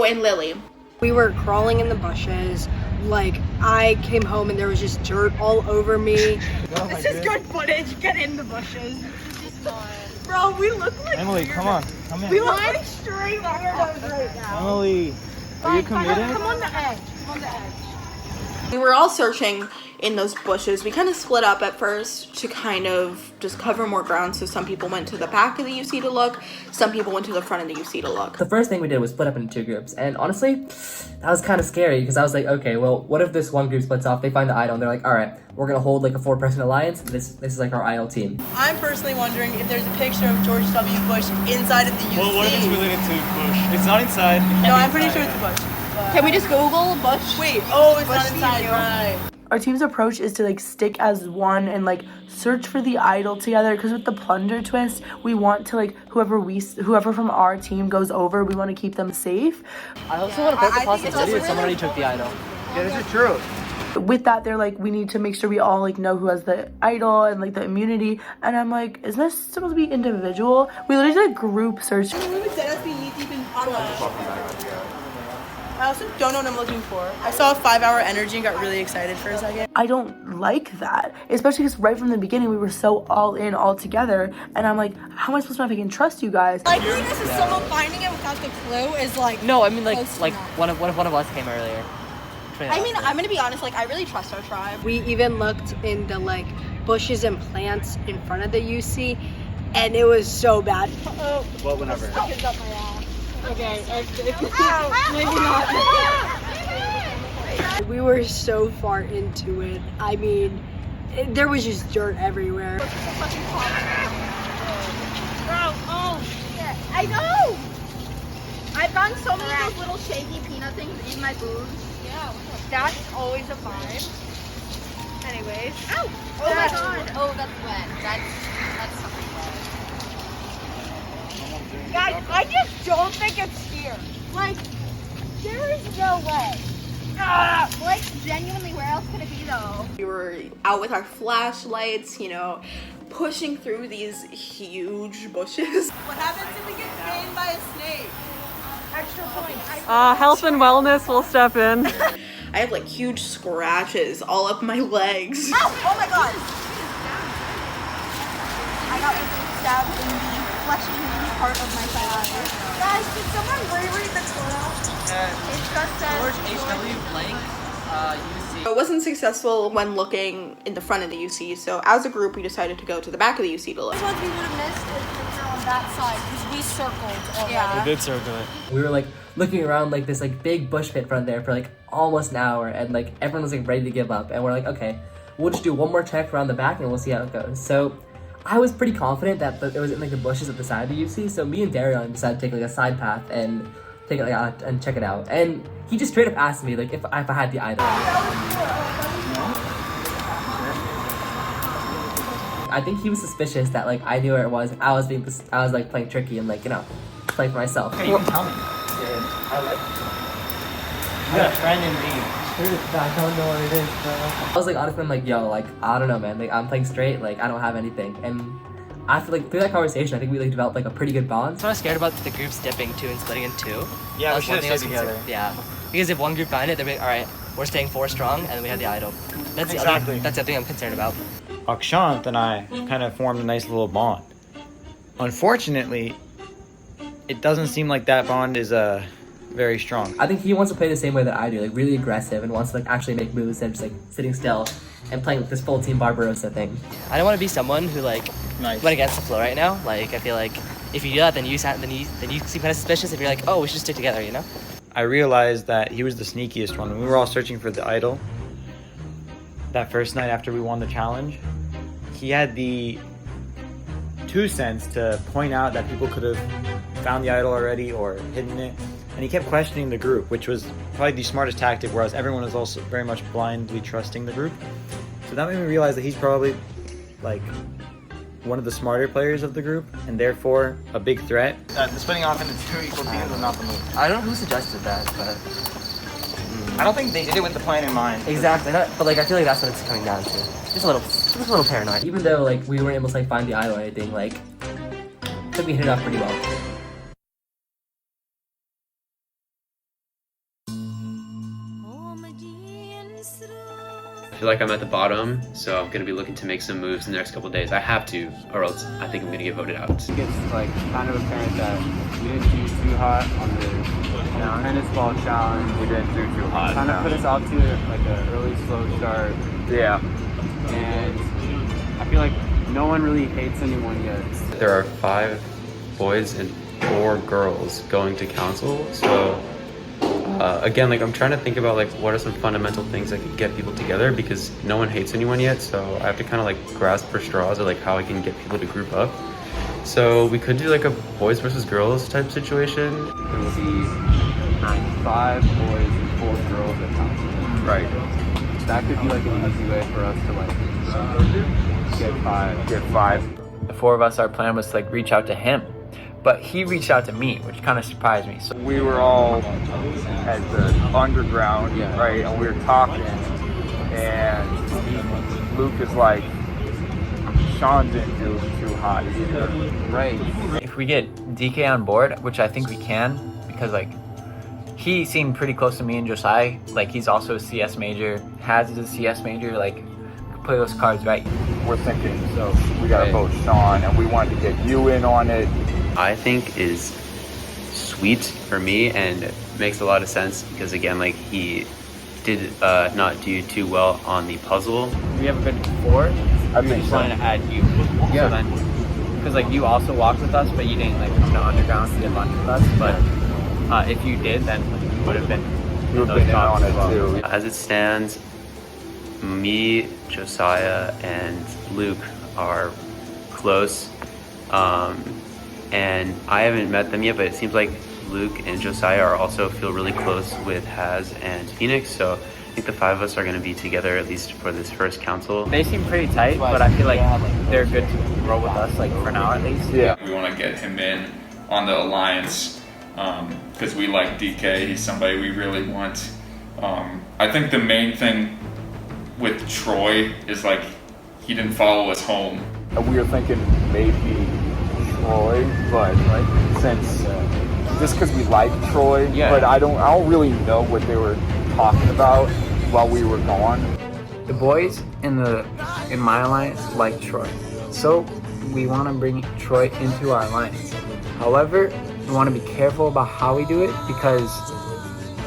And Lily. We were crawling in the bushes. Like, I came home and there was just dirt all over me. This is good footage. Get in the bushes. Bro, we look like Emily, weirdos. come on. Come in. We look like straight weirdos right now. Emily, are you committed? Come on the edge. Come on the edge. We were all searching in those bushes. We kind of split up at first to kind of just cover more ground. So some people went to the back of the UC to look. Some people went to the front of the UC to look. The first thing we did was split up into 2 groups, and honestly, that was kind of scary because I was like, okay, well, what if this one group splits off, they find the idol, and they're like, all right, we're gonna hold like a 4-person alliance. This is like our idol team. I'm personally wondering if there's a picture of George W. Bush inside of the UC. Well, what if it's related to Bush? It's not inside. No, I'm pretty sure it's Bush. Can we just Google Bush? Wait, oh, it's not inside, right. Our team's approach is to like stick as one and like search for the idol together, because with the plunder twist, we want to like whoever from our team goes over, we want to keep them safe. I also want to put the possibility that someone already took the idol. Yeah, this is true. With that, they're like, we need to make sure we all like know who has the idol and like the immunity. And I'm like, isn't this supposed to be individual? We literally did a group search. I also don't know what I'm looking for. I saw a 5-hour energy and got really excited for a second. I don't like that, especially because right from the beginning we were so all in, all together, and I'm like, how am I supposed to know if I can trust you guys? Likeliness of someone finding it without the clue is like... No, I mean like one of us came earlier. I mean, I'm gonna be honest, like I really trust our tribe. We even looked in the like bushes and plants in front of the UC, and it was so bad. Well, whenever. Okay, maybe not. We were so far into it. I mean, there was just dirt everywhere. Bro, oh shit. I know! I've gotten so many of those little shaky peanut things in my booze. Yeah, that's always a vibe. Anyways. Ow! Oh my god. Oh, that's wet. That's something wet. Guys, I just don't think it's here. Like, there is no way. Like, genuinely, where else could it be though? We were out with our flashlights, you know, pushing through these huge bushes. What happens if we get bitten by a snake? Extra points. Health and wellness will step in. I have like huge scratches all up my legs. Ow! Oh my god! I got stabbed in the fleshy part of my thigh. Guys, did someone reread the tunnel? It just says George H.W. blank, UC. It wasn't successful when looking in the front of the UC, so as a group we decided to go to the back of the UC to look. This ones we would have missed if we were on that side because we circled already. Yeah. We did circle it. We were like looking around like this like big bush pit front there for like almost an hour, and like everyone was like ready to give up, and we're like, okay, we'll just do one more check around the back and we'll see how it goes. So I was pretty confident that it was in like the bushes at the side of the UC, so me and Darion decided to take like a side path and take it like out and check it out. And he just straight up asked me like if I had the item. I think he was suspicious that like I knew where it was. I was like playing tricky and like, you know, playing for myself. Okay, you can tell me. I like. You got a friend in me. I don't know what it is, bro. I was like, honestly, I'm like, yo, like, I don't know, man. Like, I'm playing straight. Like, I don't have anything. And after like through that conversation, I think we like developed like a pretty good bond. So I was scared about the groups dipping too and splitting in two. Yeah, we should have stayed together. Yeah, because if one group found it, they'd be like, all right, we're staying 4 strong, and then we have the idol. That's Exactly. That's the thing I'm concerned about. Akshant and I kind of formed a nice little bond. Unfortunately, it doesn't seem like that bond is very strong. I think he wants to play the same way that I do, like really aggressive, and wants to like actually make moves instead of just like sitting still and playing like this full team Barbarossa thing. I don't want to be someone who like went against the flow right now. Like I feel like if you do that, then you seem kind of suspicious. If you're like, oh, we should stick together, you know? I realized that he was the sneakiest one. When we were all searching for the idol, that first night after we won the challenge, he had the 2 cents to point out that people could have found the idol already or hidden it. And he kept questioning the group, which was probably the smartest tactic, whereas everyone was also very much blindly trusting the group. So that made me realize that he's probably like one of the smarter players of the group, and therefore a big threat. The splitting off into 2 equal teams was not the move. I don't know who suggested that, but I don't think they did it with the plan in mind. exactly. But like I feel like that's what it's coming down to. Just a little paranoid. Even though like we weren't able to like find the idol or anything, like I think we hit it off pretty well. I feel like I'm at the bottom, so I'm gonna be looking to make some moves in the next couple of days. I have to, or else I think I'm gonna get voted out. It gets like kind of apparent that we didn't do too hot on the tennis ball challenge. We didn't do too hot. Kind of put us off to like an early slow start. Yeah. And I feel like no one really hates anyone yet. There are 5 boys and 4 girls going to council, so again, like I'm trying to think about like what are some fundamental things that could get people together, because no one hates anyone yet, so I have to kind of like grasp for straws or like how I can get people to group up. So we could do like a boys versus girls type situation. It would be 5 boys and 4 girls at council. Right. That could be like an easy way for us to like get 5. Get 5. The 4 of us, our plan was to like reach out to him, but he reached out to me, which kind of surprised me. So we were all at the underground, right, and we were talking, and Luke is like, Sean didn't do too hot either. Right. if we get DK on board, which I think we can, because like he seemed pretty close to me and Josiah, like he's also a CS major, Haz is a CS major, like play those cards right. We're thinking, so we gotta vote Sean, and we wanted to get you in on it. I think is sweet for me and makes a lot of sense because again, like he did not do too well on the puzzle. We have a good 4. I think just wanted to add you. Yeah. So then because like you also walked with us, but you didn't like come to underground to get lunch with us. But if you did, then you would have been on it too. As it stands, me, Josiah, and Luke are close, and I haven't met them yet, but it seems like Luke and Josiah are also feel really close with Haz and Phoenix, so I think the 5 of us are going to be together at least for this first council. They seem pretty tight, but I feel like they're good to roll with us, like for now at least. Yeah, we want to get him in on the alliance because we like DK. He's somebody we really want. I think the main thing with Troy is like he didn't follow us home. We were thinking maybe Troy, but since just because we like Troy, but I don't really know what they were talking about while we were gone. The boys in my alliance like Troy, so we want to bring Troy into our alliance. However, we want to be careful about how we do it because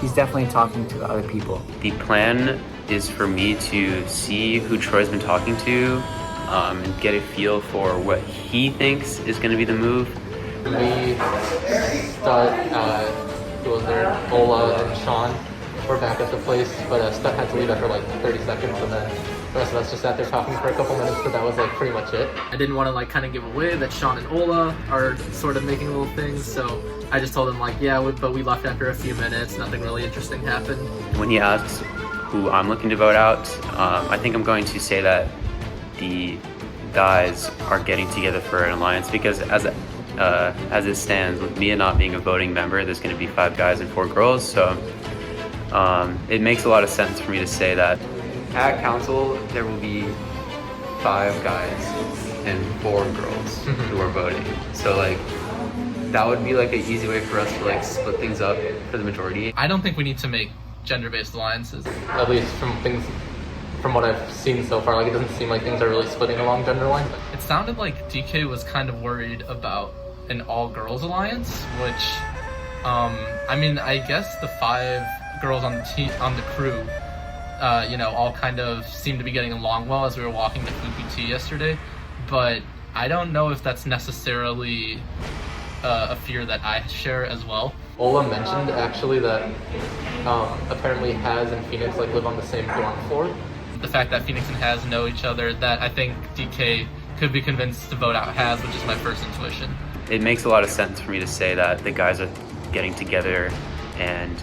he's definitely talking to the other people. The plan is for me to see who Troy's been talking to and get a feel for what he thinks is going to be the move. We start, who was there? Ola and Sean were back at the place, but Steph had to leave after like 30 seconds, and then the rest of us just sat there talking for a couple minutes, but that was like pretty much it. I didn't want to like kind of give away that Sean and Ola are sort of making little things, so I just told him like, yeah, but we left after a few minutes, nothing really interesting happened. When he asks who I'm looking to vote out, I think I'm going to say that the guys are getting together for an alliance because as it stands, with Mia not being a voting member, there's going to be 5 guys and 4 girls, so it makes a lot of sense for me to say that at council there will be 5 guys and 4 girls who are voting. So like that would be like an easy way for us to like split things up for the majority. I don't think we need to make gender-based alliances, at least from what I've seen so far. Like it doesn't seem like things are really splitting along gender lines. It sounded like DK was kind of worried about an all-girls alliance, which I mean, I guess the 5 girls on the crew all kind of seemed to be getting along well as we were walking to Fuku yesterday, but I don't know if that's necessarily a fear that I share as well. Ola mentioned actually that apparently Haz and Phoenix like live on the same dorm floor. The fact that Phoenix and Haz know each other, that I think DK could be convinced to vote out Haz, which is my first intuition. It makes a lot of sense for me to say that the guys are getting together, and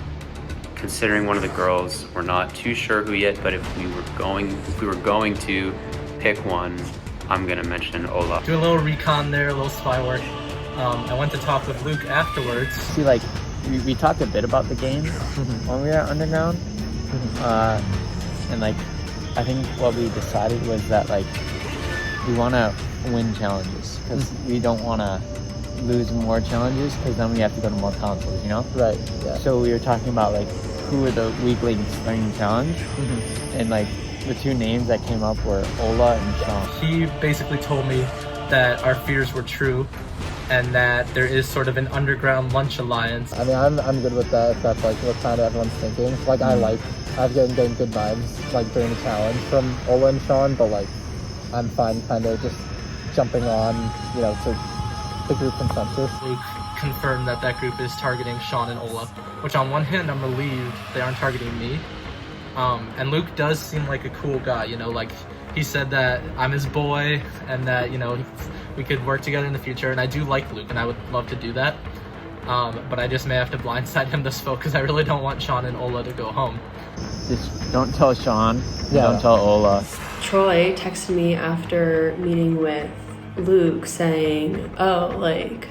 considering one of the girls, we're not too sure who yet, but if we were going to pick one, I'm gonna mention Ola. Do a little recon there, a little spy work. I went to talk with Luke afterwards. See, like, we talked a bit about the game when we were at Underground. And, like, I think what we decided was that, like, we want to win challenges. Because we don't want to lose more challenges, because then we have to go to more consoles, you know? Right, yeah. So we were talking about, like, who are the weak links playing challenge. And, like, the 2 names that came up were Ola and Sean. He basically told me that our fears were true, and that there is sort of an underground lunch alliance. I mean, I'm good with that, if that's like what kind of everyone's thinking. Like, I've been getting good vibes, like, during the challenge from Ola and Sean, but, like, I'm fine kind of just jumping on, you know, to the group consensus. Luke confirmed that that group is targeting Sean and Ola, which on one hand, I'm relieved they aren't targeting me. And Luke does seem like a cool guy, you know, like, he said that I'm his boy and that, you know, we could work together in the future, and I do like Luke and I would love to do that. But I just may have to blindside him this fall because I really don't want Sean and Ola to go home. Just don't tell Sean, don't tell Ola. Troy texted me after meeting with Luke saying, oh, like,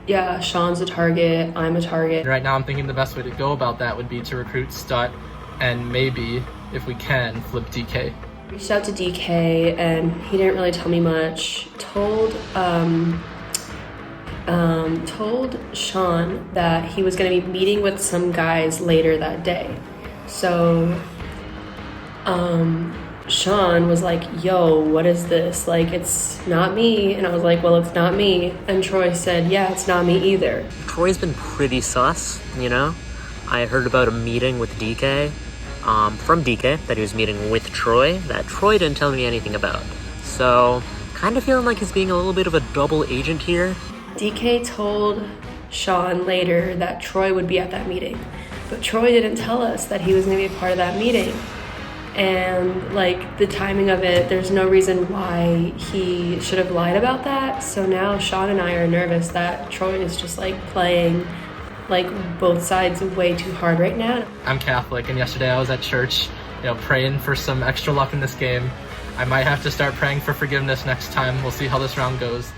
yeah, Sean's a target, I'm a target. Right now I'm thinking the best way to go about that would be to recruit Stut and maybe, if we can, flip DK. Reached out to DK and he didn't really tell me much. Told Sean that he was going to be meeting with some guys later that day. So Sean was like, yo, what is this? Like, it's not me. And I was like, well, it's not me. And Troy said, yeah, it's not me either. Troy's been pretty sus, you know? I heard about a meeting with DK, from DK, that he was meeting with Troy, that Troy didn't tell me anything about. So, kind of feeling like he's being a little bit of a double agent here. DK told Sean later that Troy would be at that meeting, but Troy didn't tell us that he was going to be a part of that meeting. And like the timing of it, there's no reason why he should have lied about that. So now Sean and I are nervous that Troy is just like playing like both sides way too hard right now. I'm Catholic, and yesterday I was at church, praying for some extra luck in this game. I might have to start praying for forgiveness next time. We'll see how this round goes.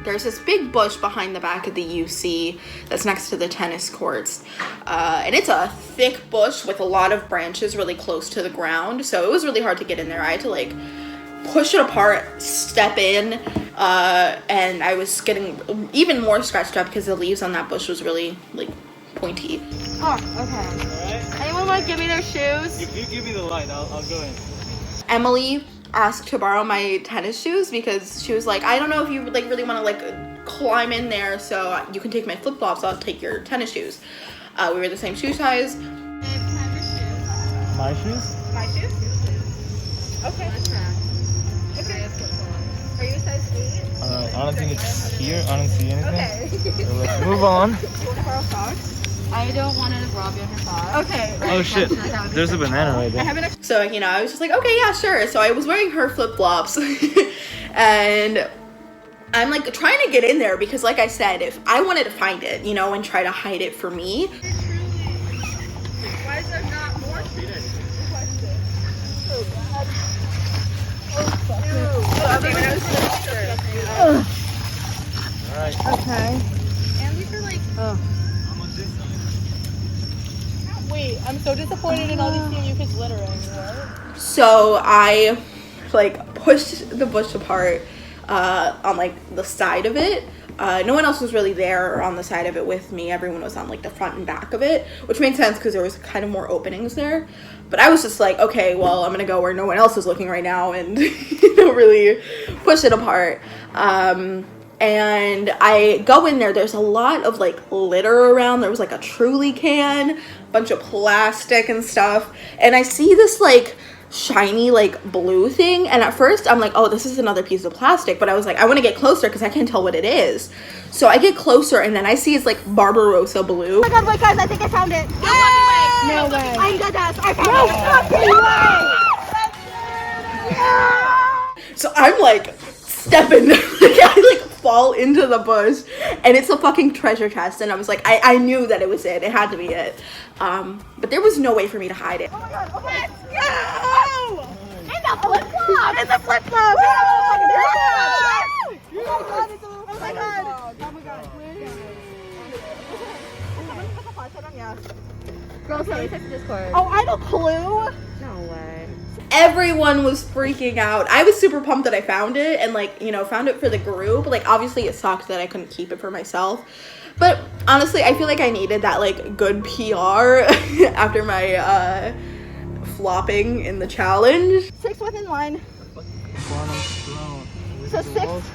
There's this big bush behind the back of the UC that's next to the tennis courts. And it's a thick bush with a lot of branches really close to the ground. So it was really hard to get in there. I had to like push it apart, step in, and I was getting even more scratched up because the leaves on that bush was really like pointy. Oh, okay. Alright. Anyone want to give me their shoes? If you give me the light, I'll go in. Emily asked to borrow my tennis shoes because she was like, I don't know if you like really want to like climb in there, so you can take my flip-flops, I'll take your tennis shoes. We were the same shoe size. My shoes? My shoes? Okay. Okay. Are you a size 8? I don't think it's here. I don't see anything. Okay. So let's move on. Do you want to borrow socks? I don't want to rob you of your socks. Okay. Oh shit, there's a banana right there. So, I was just like, okay, yeah, sure. So I was wearing her flip-flops and I'm like trying to get in there because like I said, if I wanted to find it, and try to hide it for me. Why is there not more? Alright. Okay. And these are like, Wait, I'm so disappointed in all these CMU littering. What? So I like pushed the bush apart on like the side of it. No one else was really there on the side of it with me. Everyone was on like the front and back of it, which made sense because there was kind of more openings there. But I was just like, okay, well, I'm gonna go where no one else is looking right now and really push it apart. And I go in there, there's a lot of like litter around. There was like a Truly can, bunch of plastic and stuff. And I see this like shiny like blue thing. And at first I'm like, oh, this is another piece of plastic. But I was like, I want to get closer because I can't tell what it is. So I get closer and then I see it's like Barbarossa blue. oh my god, wait guys, I think I found it. No way. I'm dead ass. I found it. So I'm like stepping, I like fall into the bush and it's a fucking treasure chest. And I was like, I knew that it was it. It had to be it. But there was no way for me to hide it. Oh my god, okay. Let's go! It's a flip-flop! It's a flip-flop! Oh my god! Oh my god! Girls, can we text Discord? Oh, I have a clue. No way. Everyone was freaking out. I was super pumped that I found it and like, found it for the group. Like obviously it sucked that I couldn't keep it for myself. But honestly, I feel like I needed that like good PR after my flopping in the challenge. 6 within line. So 6.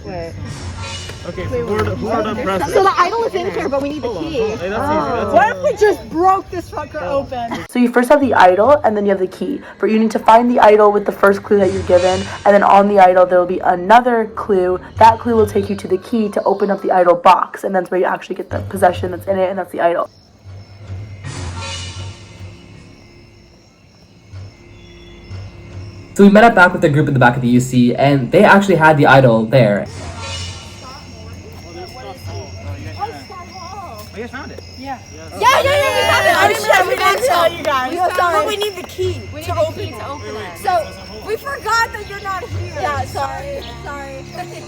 Wait. Okay, so who are the press? So the idol is in here, but we need the key. Hey, that's easy. That's What if we just broke this fucker open? So you first have the idol and then you have the key. But you need to find the idol with the first clue that you're given, and then on the idol there will be another clue. That clue will take you to the key to open up the idol box, and that's where you actually get the possession that's in it, and that's the idol. So we met up back with the group in the back of the UC, and they actually had the idol there. You guys found it? Yeah. Yeah, we found it. I'm sure we didn't tell you guys. We found But it. we need the key to open it. So we forgot that you're not here. Yeah, sorry.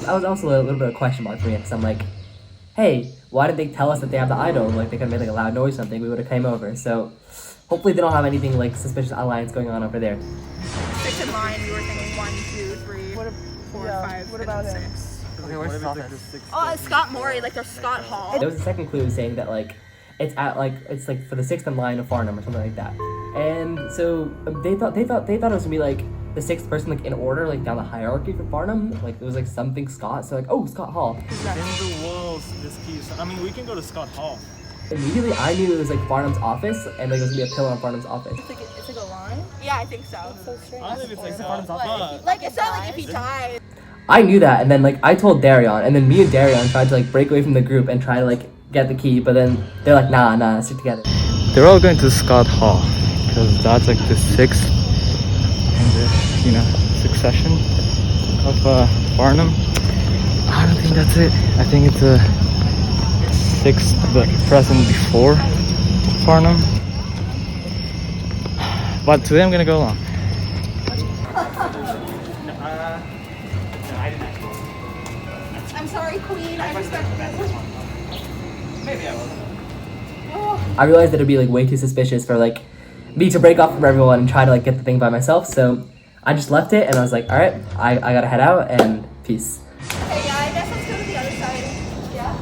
That was also a little bit of a question mark for me, because I'm like, hey, why did they tell us that they have the idol? Like, they could have made like a loud noise or something, we would have came over. So hopefully they don't have anything like suspicious alliance going on over there. 6 in line, you were thinking 1, 2, 3, 4, 5, what about 6. Okay, where's Scott? Oh, it's Scott Morey, like there's Scott Hall. There was a second clue saying that like it's for the 6th in line of Farnham or something like that. And so they thought it was gonna be like the 6th person like in order like down the hierarchy for Farnham. Like it was like something Scott. So like, oh, Scott Hall. In the walls, this key. I mean, we can go to Scott Hall. Immediately, I knew it was like Farnham's office, and like it was gonna be a pillar on Farnham's office. It's like a line? Yeah, I think so. So strange. I don't think it's like Farnham's office. Like, it's not like if he dies. I knew that, and then like I told Darion, and then me and Darion tried to like break away from the group and try to like get the key, but then they're like, nah, stick together. They're all going to Scott Hall because that's like the 6th in the succession of Farnham. I don't think that's it. I think it's a 6th, but present before Farnham. But today I'm gonna go along. I'm sorry, Queen. I respect Maybe I will. I realized that it'd be like way too suspicious for like me to break off from everyone and try to like get the thing by myself, so I just left it and I was like, alright, I gotta head out and peace. Okay, yeah, I guess let's go to the other side. Yeah?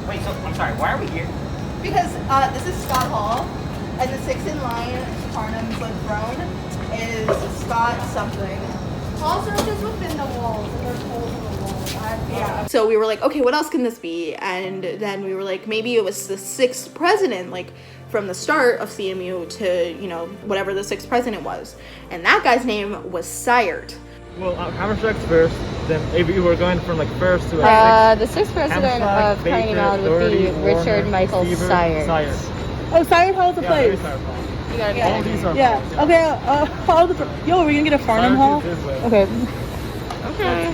Wait, so I'm sorry, why are we here? Because this is Scott Hall, and the 6th in line, Farnham's like throne, is Scott something. Also, just within the walls, and there's holes in the walls. Yeah. So we were like, okay, what else can this be? And then we were like, maybe it was the 6th president, like from the start of CMU to, whatever the 6th president was. And that guy's name was Sayert. Well, Hammerstruck's first, then maybe we're going from like first to the 6th president of Carnegie Mellon would be Richard Michael Sayert. Oh, Sayert Hall's a place. You gotta be all these are Yeah. Okay. Follow the. Yo, are we gonna get a Farnham Hall? Okay. Okay.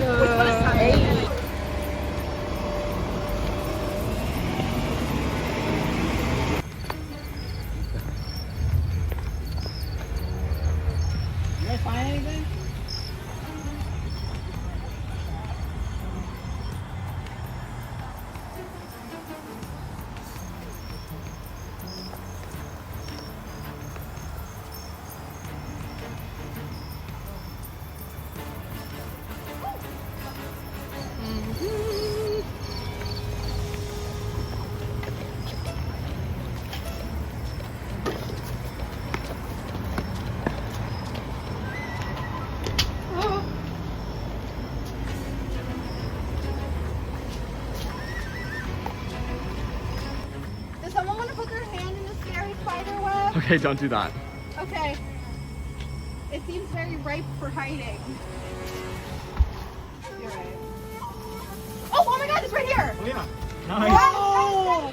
You guys find anything? Does someone want to put their hand in the scary spider web? Okay, don't do that. Okay. It seems very ripe for hiding. You're right. Oh my god, it's right here! Oh yeah. Nice. Wow.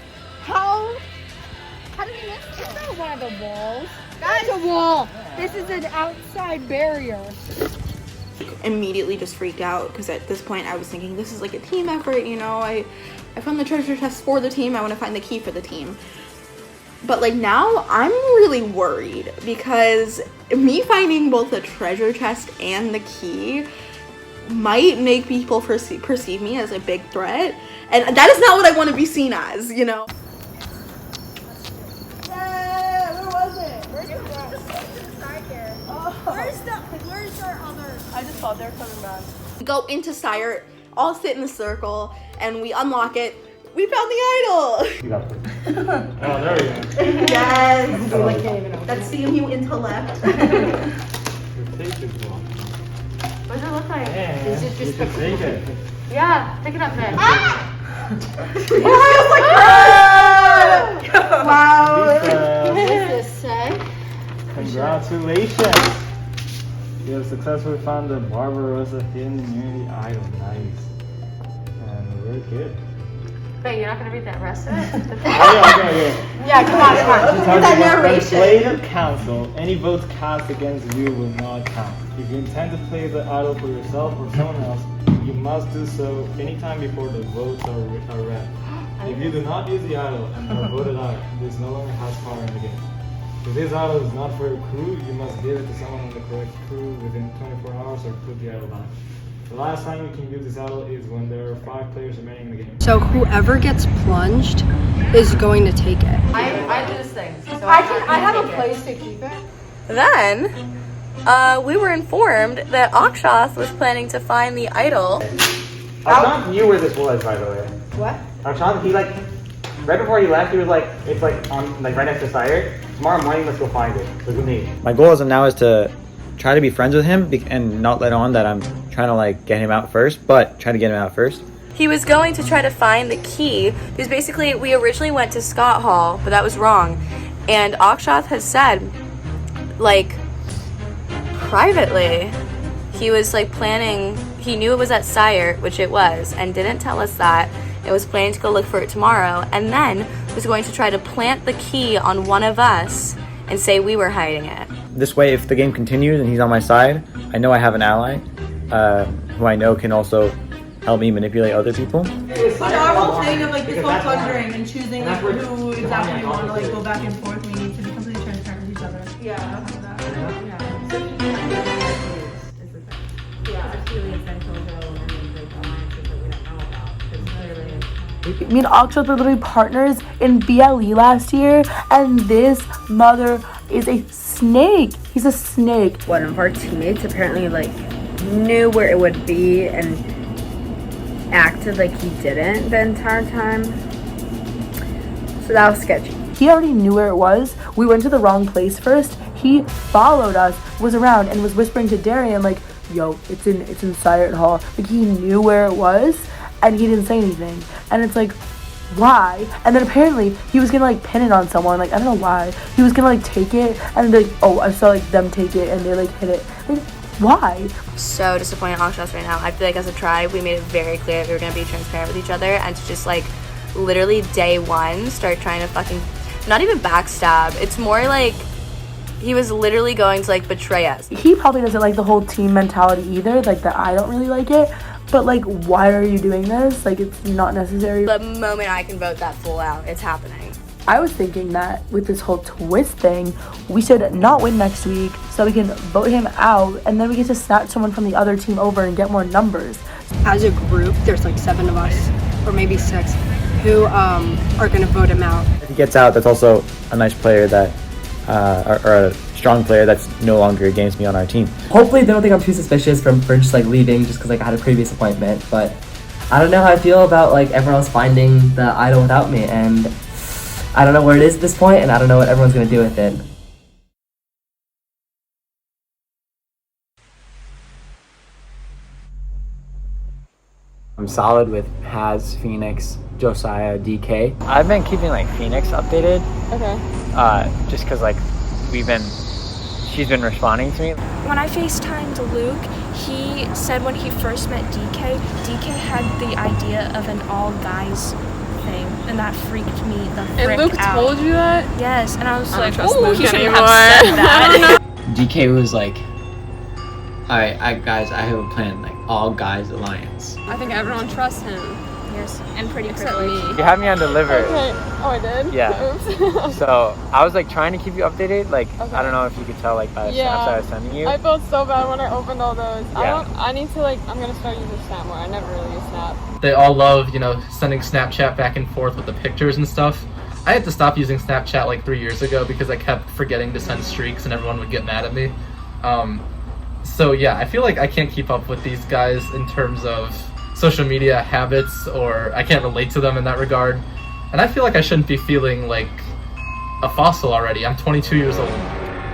How did you miss it? It's not one of the walls. Guys, It's a wall. This is an outside barrier. immediately just freaked out because at this point I was thinking this is like a team effort, I found the treasure chest for the team, I want to find the key for the team. But like now I'm really worried because me finding both the treasure chest and the key might make people perceive me as a big threat, and that is not what I want to be seen as, Yeah, where was it? Where's the side here? Where's our other? I just thought they were coming back. We go into Sayert, all sit in a circle, and we unlock it. We found the idol! You got it. Oh, there we go. Yes! That's CMU intellect. What does it look like? Yeah, Is it just you can take it. Yeah, pick it up then. It feels like wow! What does this say? Congratulations! You have successfully found the Barbarossa hidden near the idol. Nice. And we're good. Wait, you're not gonna read that rest of it? Okay. Yeah, come on. It's that narration. When played at council, any votes cast against you will not count. If you intend to play the idol for yourself or someone else, you must do so anytime before the votes are read. If you do not use the idol and are voted out, this no longer has power in the game. If this idol is not for your crew, you must give it to someone on the correct crew within 24 hours or put the idol down. The last time you can use this idol is when there are 5 players remaining in the game. So whoever gets plunged is going to take it. I do this thing. So I have a place to keep it. Then, we were informed that Akshath was planning to find the idol. Akshath knew where this was, by the way. What? Akshath, he right before he left, he was like, it's on right next to Sayert. Tomorrow morning, let's go find it. Look at me. My goal as of now is to try to be friends with him and not let on that I'm trying to get him out first, but try to get him out first. He was going to try to find the key because basically we originally went to Scott Hall, but that was wrong. And Akshath has said, like, privately, he was like planning, he knew it was at Sire, which it was, and didn't tell us that. It was planning to go look for it tomorrow, and then was going to try to plant the key on one of us and say we were hiding it. This way, if the game continues and he's on my side, I know I have an ally who I know can also help me manipulate other people. So our whole thing of like this whole plundering and choosing like who exactly we want to like go back and forth, we need to be completely transparent with each other. Yeah. Me and Akshath were literally partners in BLE last year, and this mother is a snake. He's a snake. One of our teammates apparently like knew where it would be and acted like he didn't the entire time. So that was sketchy. He already knew where it was. We went to the wrong place first. He followed us, was around, and was whispering to Darian like, yo, it's in Siren Hall. Like, he knew where it was, and he didn't say anything. And it's like, why? And then apparently he was gonna like pin it on someone. Like, I don't know why. He was gonna like take it and be like, oh, I saw like them take it and they like hit it. Like, why? So disappointed in Akshath right now. I feel like as a tribe, we made it very clear that we were gonna be transparent with each other and to just like literally day one start trying to fucking, not even backstab. It's more like he was literally going to like betray us. He probably doesn't like the whole team mentality either. Like, that I don't really like it. But like, why are you doing this? Like, it's not necessary. The moment I can vote that full out, it's happening. I was thinking that with this whole twist thing, we should not win next week so we can vote him out, and then we get to snatch someone from the other team over and get more numbers. As a group, there's like 7 of us, or maybe 6, who are gonna vote him out. If he gets out, that's also a nice player that, or a strong player that's no longer against me on our team. Hopefully they don't think I'm too suspicious for just like leaving just because like I had a previous appointment, but I don't know how I feel about like everyone else finding the idol without me, and I don't know where it is at this point, and I don't know what everyone's gonna do with it. I'm solid with Haz, Phoenix, Josiah, DK. I've been keeping like Phoenix updated. Okay. Just cause like she's been responding to me. When I FaceTimed Luke, he said when he first met DK had the idea of an all guys thing, and that freaked me the frick And Luke out. told you that? Yes, and I was like, trust oh, Luke he shouldn't anymore. have said that. DK was like, alright, guys, I have a plan, like all guys alliance. I think everyone trusts him. Yes, and pretty Except privileged. me. You had me on deliver. Okay. Oh, I did? Yeah. Oops. So I was like trying to keep you updated. Like, Okay. I don't know if you could tell like by the snaps I was sending you. I felt so bad when I opened all those. Yeah. I need to like, I'm gonna start using Snap more. I never really use Snap. They all love, sending Snapchat back and forth with the pictures and stuff. I had to stop using Snapchat like 3 years ago because I kept forgetting to send streaks and everyone would get mad at me. So yeah, I feel like I can't keep up with these guys in terms of social media habits, or I can't relate to them in that regard. And I feel like I shouldn't be feeling like a fossil already. I'm 22 years old.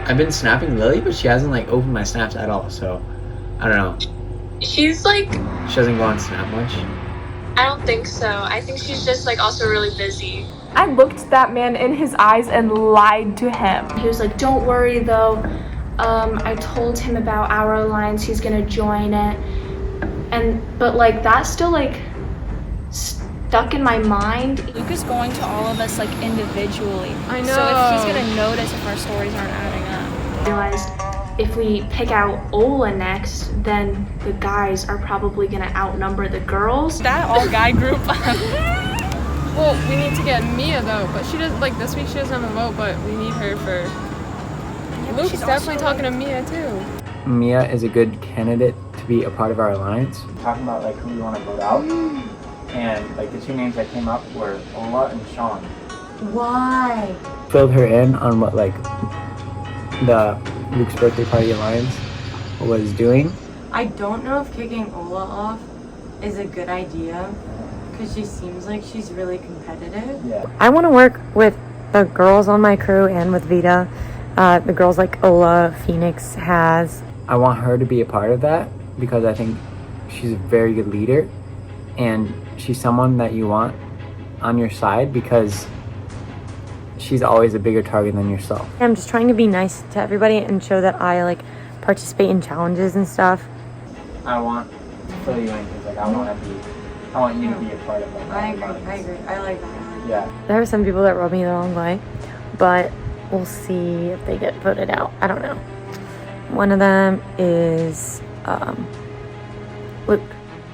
I've been snapping Lily, but she hasn't like opened my snaps at all, so I don't know. She's like, She doesn't go on Snap much. I don't think so. I think she's just like also really busy. I looked that man in his eyes and lied to him. He was like, don't worry though. I told him about our alliance. He's gonna join it. But like that's still like stuck in my mind. Luke is going to all of us like individually. I know. So if he's gonna notice if our stories aren't adding up. I realized if we pick out Ola next, then the guys are probably gonna outnumber the girls. That all guy group. Well, we need to get Mia though, but she does like this week she doesn't have a vote, but we need her for. but Luke's she's definitely also, talking to Mia too. Mia is a good candidate to be a part of our alliance. Talking about like who we want to vote out, and like the 2 names that came up were Ola and Sean. Why? Filled her in on what like the Luke's birthday party alliance was doing. I don't know if kicking Ola off is a good idea because she seems like she's really competitive. Yeah. I want to work with the girls on my crew and with Vita. The girls like Ola, Phoenix, Haz. I want her to be a part of that because I think she's a very good leader and she's someone that you want on your side because she's always a bigger target than yourself. I'm just trying to be nice to everybody and show that I like participate in challenges and stuff. I want to fill you in because like I want you to be a part of it. I agree. I like that. Yeah. There are some people that rub me the wrong way, but we'll see if they get voted out. I don't know. One of them is Luke.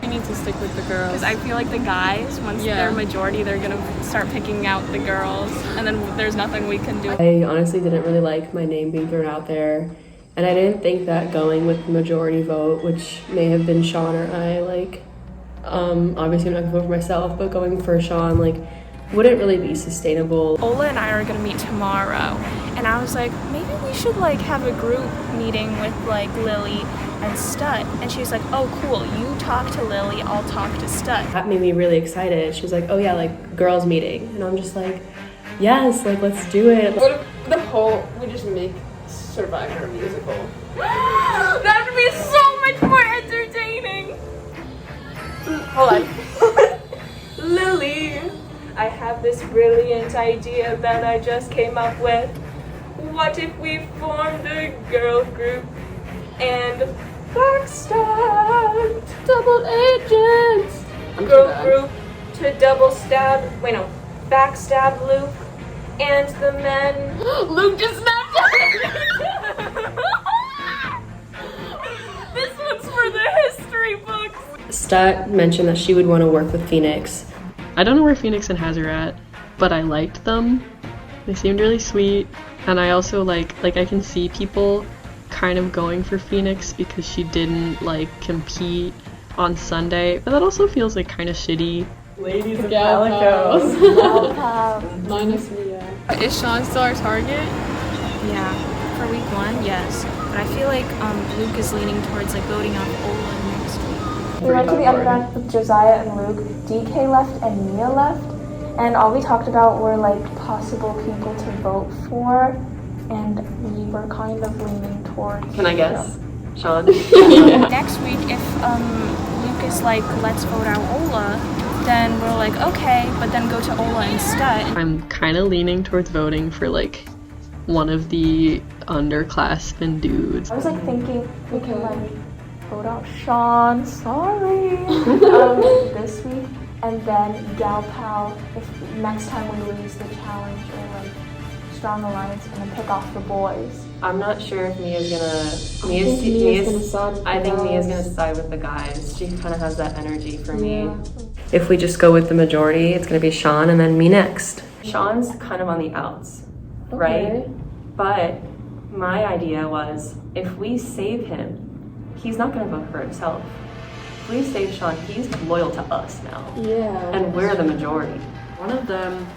We need to stick with the girls. Because I feel like the guys, once they're majority, they're gonna start picking out the girls, and then there's nothing we can do. I honestly didn't really like my name being thrown out there, and I didn't think that going with the majority vote, which may have been Sean or I, like, obviously I'm not gonna vote for myself, but going for Sean, like, wouldn't really be sustainable. Ola and I are gonna meet tomorrow, and I was like, maybe we should like have a group meeting with like Lily and Stud. And she's like, oh cool, you talk to Lily, I'll talk to Stud. That made me really excited. She was like, oh yeah, like girls meeting. And I'm just like, yes, like let's do it. What if the whole, we just make Survivor musical? That would be so much more entertaining. Hold on. Lily, I have this brilliant idea that I just came up with. What if we formed a girl group and backstabbed double agents? Girl group to double stab, backstab Luke and the men. Luke just snapped out. This one's for the history books. Stud mentioned that she would want to work with Phoenix. I don't know where Phoenix and Haz are at, but I liked them. They seemed really sweet, and I also like I can see people kind of going for Phoenix because she didn't like compete on Sunday, but that also feels like kind of shitty. Ladies of Calicos. Minus Mia. Is Sean still our target? Yeah, for week 1, yes. But I feel like Luke is leaning towards like voting out Ola next week. We went to the underground with Josiah and Luke. DK left and Mia left. And all we talked about were like possible people to vote for. And we were kind of leaning towards... Can I guess? Sean? Next week, if Luke is like, let's vote out Ola, then we're like, okay, but then go to Ola instead. I'm kind of leaning towards voting for like one of the underclassmen dudes. I was like thinking we can like vote out Sean, sorry, this week, and then Gal Pal if next time we lose the challenge or like Strong Alliance, and then pick off the boys. I'm not sure if Mia's gonna. I think Mia's gonna side with the guys. She kind of has that energy for me. If we just go with the majority, it's gonna be Sean and then me next. Sean's kind of on the outs, right? But my idea was if we save him, he's not gonna vote for himself. If we save Sean, he's loyal to us now. Yeah. And we're the majority. One of them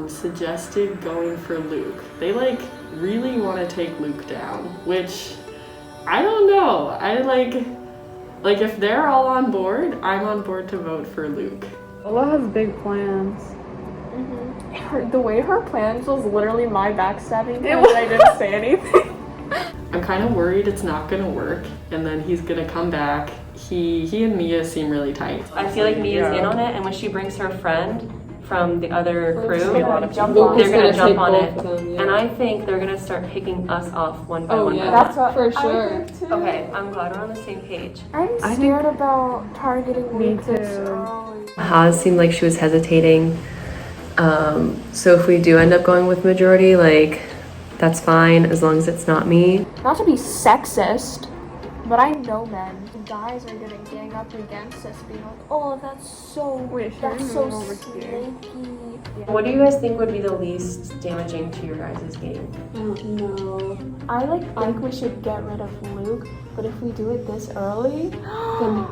suggested going for Luke. They like really want to take Luke down, which I don't know. I like if they're all on board, I'm on board to vote for Luke. Ola has big plans. The way her plans was literally my backstabbing plan, and I didn't say anything. I'm kind of worried it's not gonna work, and then he's gonna come back. He and Mia seem really tight. I feel like Mia's in on it, and when she brings her friend from the other crew, they're gonna jump on it. And I think they're gonna start picking us off one by one. Yeah, that's what, for sure. Okay, I'm glad we're on the same page. I'm scared about targeting Luke this early. Haz seemed like she was hesitating. So if we do end up going with majority, like, that's fine as long as it's not me. Not to be sexist, but I know men. The guys are gonna gang up against us, being like, "Oh, that's so snaky." What do you guys think would be the least damaging to your guys' game? I don't know. I think we should get rid of Luke, but if we do it this early, then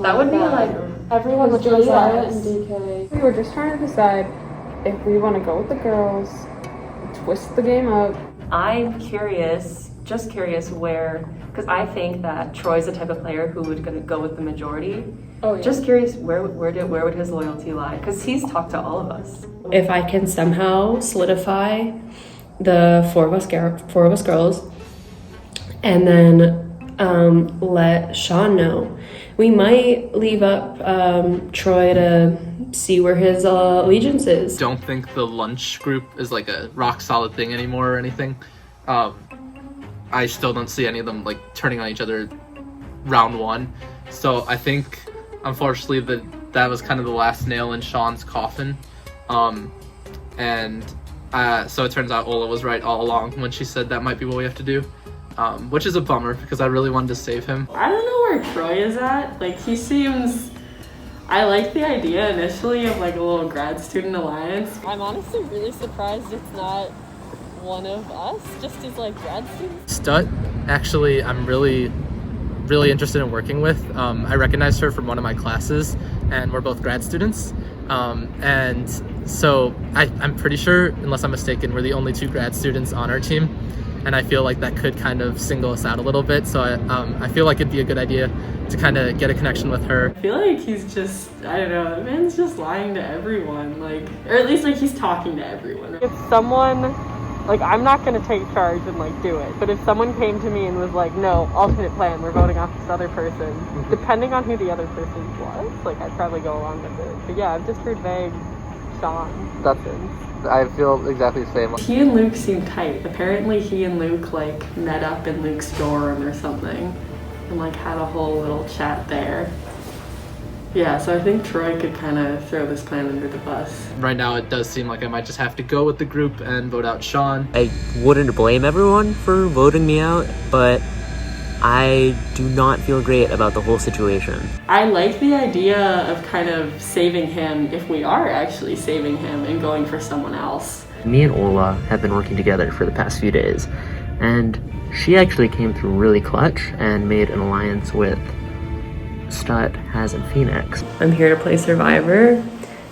that would be like everyone would hate us. DK. We were just trying to decide if we want to go with the girls, twist the game up. I'm curious, just curious where, because I think that Troy's the type of player who would go with the majority. Oh, yeah. Just curious, where would his loyalty lie? Because he's talked to all of us. If I can somehow solidify the four of us girls, and then let Sean know, we might leave up Troy to see where his allegiance is. Don't think the lunch group is like a rock solid thing anymore or anything. I still don't see any of them like turning on each other round one. So I think, unfortunately, that was kind of the last nail in Sean's coffin. So it turns out Ola was right all along when she said that might be what we have to do. Which is a bummer because I really wanted to save him. I don't know where Troy is at. Like, he seems... I like the idea initially of like a little grad student alliance. I'm honestly really surprised it's not one of us, just as like grad students. Stut, actually, I'm really interested in working with. I recognized her from one of my classes, and we're both grad students. And so I'm pretty sure, unless I'm mistaken, we're the only 2 grad students on our team. And I feel like that could kind of single us out a little bit. So I feel like it'd be a good idea to kind of get a connection with her. I feel like he's just, I don't know, the man's just lying to everyone. Like, or at least like he's talking to everyone. If someone, like, I'm not gonna take charge and like do it. But if someone came to me and was like, no, alternate plan, we're voting off this other person. Depending on who the other person was, like I'd probably go along with it. But yeah, I've just heard vague Sean. That's it. I feel exactly the same. He and Luke seem tight. Apparently he and Luke like met up in Luke's dorm or something and like had a whole little chat there. Yeah, so I think Troy could kind of throw this plan under the bus. Right now it does seem like I might just have to go with the group and vote out Sean. I wouldn't blame everyone for voting me out, but I do not feel great about the whole situation. I like the idea of kind of saving him if we are actually saving him and going for someone else. Me and Ola have been working together for the past few days, and she actually came through really clutch and made an alliance with Stut, Haz, and Phoenix. I'm here to play Survivor,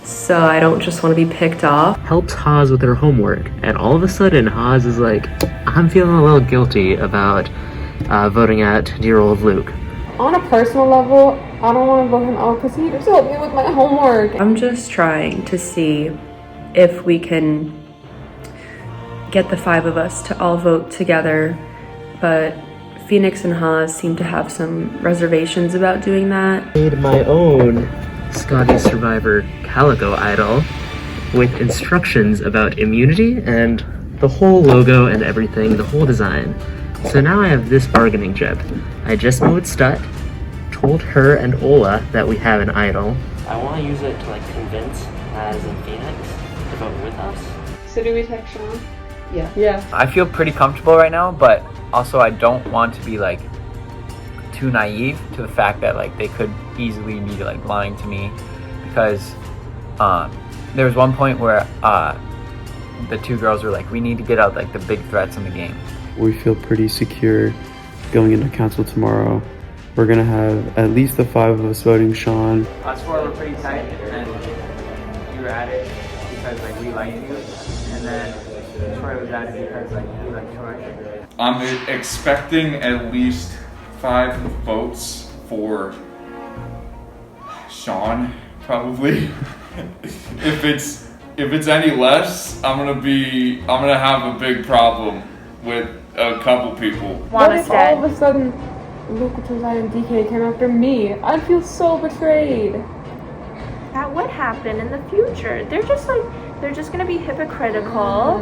so I don't just want to be picked off. Helps Haz with her homework, and all of a sudden Haz is like, I'm feeling a little guilty about voting out dear old Luke. On a personal level, I don't want to vote him out because he just helped me with my homework. I'm just trying to see if we can get the 5 of us to all vote together, but Phoenix and Haz seem to have some reservations about doing that. Made my own Scotty Survivor calico idol with instructions about immunity and the whole logo and everything, the whole design. So now I have this bargaining chip. I just met with Stut, told her and Ola that we have an idol. I want to use it to like convince Haz and Phoenix to vote with us. So do we text Sean? Yeah. I feel pretty comfortable right now, but also I don't want to be like too naive to the fact that like they could easily be like lying to me, because there was one point where the 2 girls were like, we need to get out like the big threats in the game. We feel pretty secure going into council tomorrow. We're gonna have at least the 5 of us voting Sean. Us 4 were pretty tight, and you were at it because like we liked you, and then Troy was at it because like we liked Troy. I'm expecting at least 5 votes for Sean, probably. If it's any less, I'm gonna have a big problem with a couple people. What if all of a sudden Luke, Josiah, and DK came after me? I'd feel so betrayed. That would happen in the future. They're just gonna be hypocritical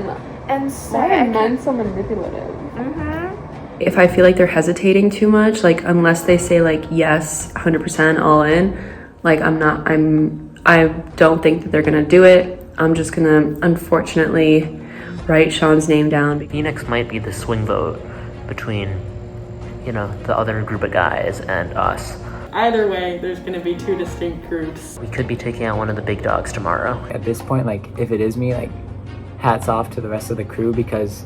and say. Why are men so manipulative? If I feel like they're hesitating too much, like unless they say like yes, 100% all in, like I don't think that they're gonna do it. I'm just gonna unfortunately write Sean's name down. Phoenix might be the swing vote between, you know, the other group of guys and us. Either way, there's going to be 2 distinct groups. We could be taking out one of the big dogs tomorrow. At this point, like if it is me, like hats off to the rest of the crew because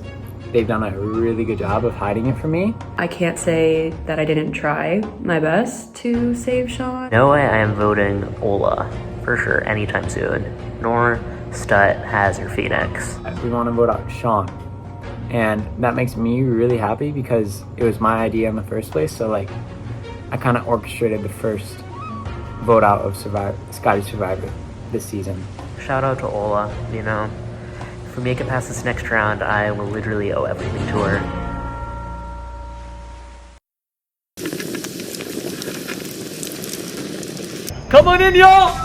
they've done a really good job of hiding it from me. I can't say that I didn't try my best to save Sean. No way I am voting Ola, for sure, anytime soon. Nor Stut, Haz, or Phoenix. We want to vote out Sean. And that makes me really happy because it was my idea in the first place. So like, I kind of orchestrated the first vote out of Scotty Survivor this season. Shout out to Ola, you know. If we make it past this next round, I will literally owe everything to her. Come on in, y'all!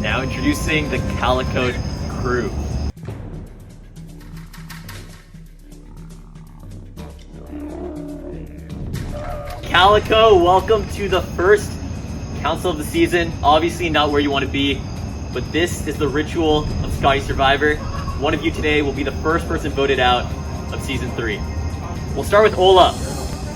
Now introducing the Calico crew. Calico, welcome to the first council of the season. Obviously not where you want to be, but this is the ritual of Scotty Survivor. One of you today will be the first person voted out of season 3. We'll start with Ola.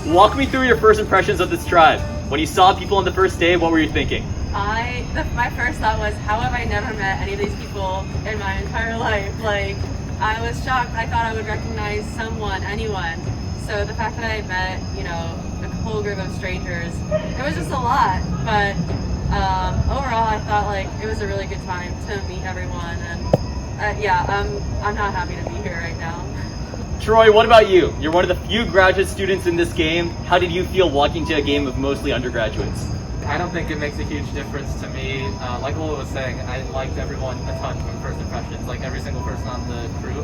Walk me through your first impressions of this tribe. When you saw people on the first day, what were you thinking? My first thought was, how have I never met any of these people in my entire life? Like, I was shocked. I thought I would recognize someone, anyone. So the fact that I met, you know, a whole group of strangers, it was just a lot. But overall, I thought like it was a really good time to meet everyone. And yeah, I'm not happy to be here right now. Troy, what about you? You're one of the few graduate students in this game. How did you feel walking to a game of mostly undergraduates? I don't think it makes a huge difference to me. Like Lola was saying, I liked everyone a ton from first impressions, like every single person on the crew.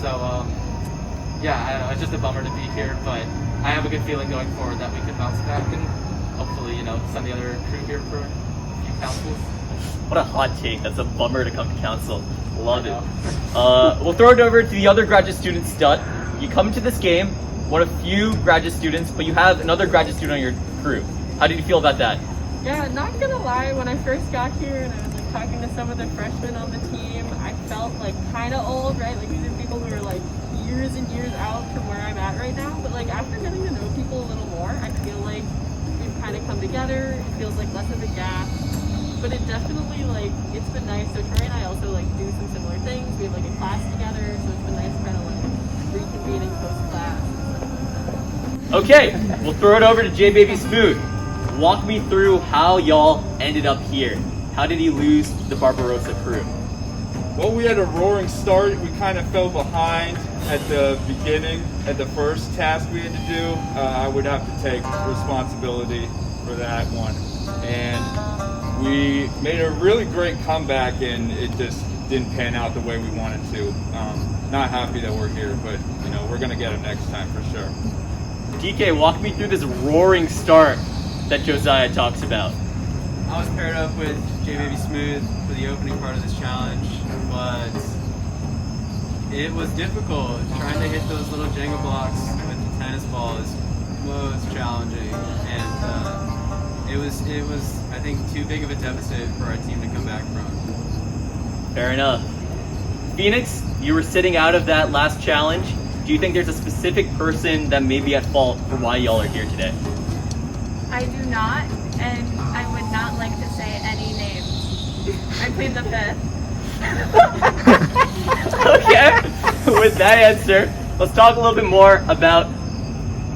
So yeah, I don't know, it's just a bummer to be here, but I have a good feeling going forward that we can bounce back and hopefully, you know, send the other crew here for a few councils. What a hot take. That's a bummer to come to council. Love it. We'll throw it over to the other graduate student, Stut. You come to this game, one of few graduate students, but you have another graduate student on your crew. How did you feel about that? Yeah, not gonna lie, when I first got here and I was like talking to some of the freshmen on the team, I felt like kind of old, right? Like these are people who are like years and years out from where I'm at right now. But like after getting to know people a little more, I feel like we've kind of come together. It feels like less of a gap. But it definitely like, it's been nice. So Troy and I also like do some similar things. We have like a class together, so it's been nice kind of like reconvening post-class. Okay, we'll throw it over to J Baby Smooth. Walk me through how y'all ended up here. How did you lose the Barbarossa crew? Well, we had a roaring start. We kind of fell behind at the beginning, at the first task we had to do. I would have to take responsibility for that one. And we made a really great comeback, and it just didn't pan out the way we wanted to. Not happy that we're here, but you know, we're gonna get it next time for sure. DK, walk me through this roaring start that Josiah talks about. I was paired up with J Baby Smooth for the opening part of this challenge, but it was difficult. Trying to hit those little Jenga blocks with the tennis ball was challenging, and it was I think too big of a deficit for our team to come back from. Fair enough. Phoenix, you were sitting out of that last challenge. Do you think there's a specific person that may be at fault for why y'all are here today? I do not, and I would not like to say any names. I plead the fifth. Okay, with that answer, let's talk a little bit more about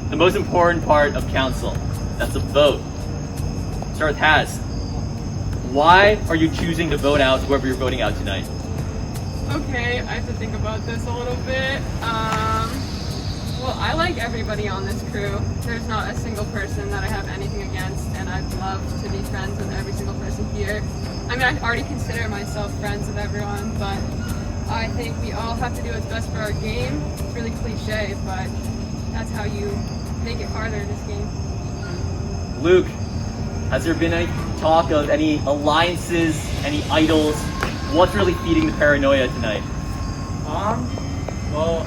the most important part of council. That's a vote. Start with Haz. Why are you choosing to vote out whoever you're voting out tonight? Okay, I have to think about this a little bit. Well, I like everybody on this crew. There's not a single person that I have anything against, and I'd love to be friends with every single person here. I mean, I already consider myself friends with everyone, but I think we all have to do what's best for our game. It's really cliche, but that's how you make it harder in this game. Luke, has there been any talk of any alliances, any idols? What's really feeding the paranoia tonight? Well,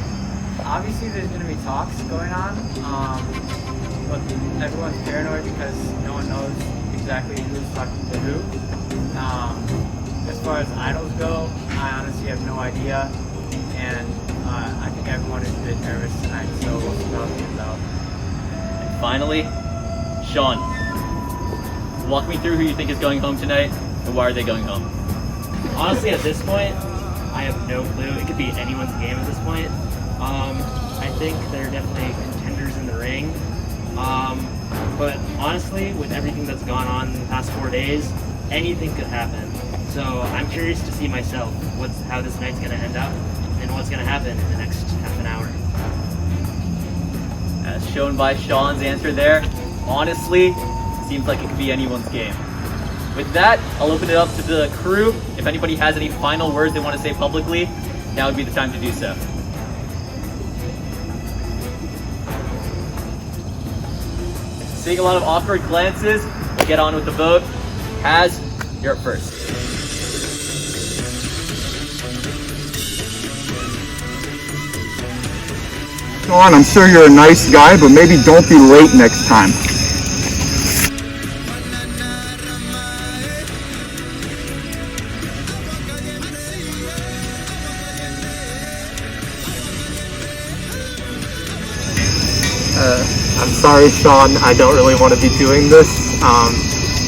obviously there's going to be talks going on, but everyone's paranoid because no one knows exactly who's talking to who. As far as idols go, I honestly have no idea, and I think everyone is a bit nervous tonight, so we'll see how it turns out. And finally, Sean, walk me through who you think is going home tonight, and why are they going home? Honestly, at this point, I have no clue. It could be anyone's game at this point. I think there are definitely contenders in the ring. But honestly, with everything that's gone on in the past 4 days, anything could happen. So I'm curious to see myself how this night's going to end up and what's going to happen in the next half an hour. As shown by Sean's answer there, honestly, seems like it could be anyone's game. With that, I'll open it up to the crew. If anybody has any final words they want to say publicly, now would be the time to do so. Seeing a lot of awkward glances, get on with the vote. Haz, you're up first. Sean, I'm sure you're a nice guy, but maybe don't be late next time. I'm sorry, Sean. I don't really want to be doing this,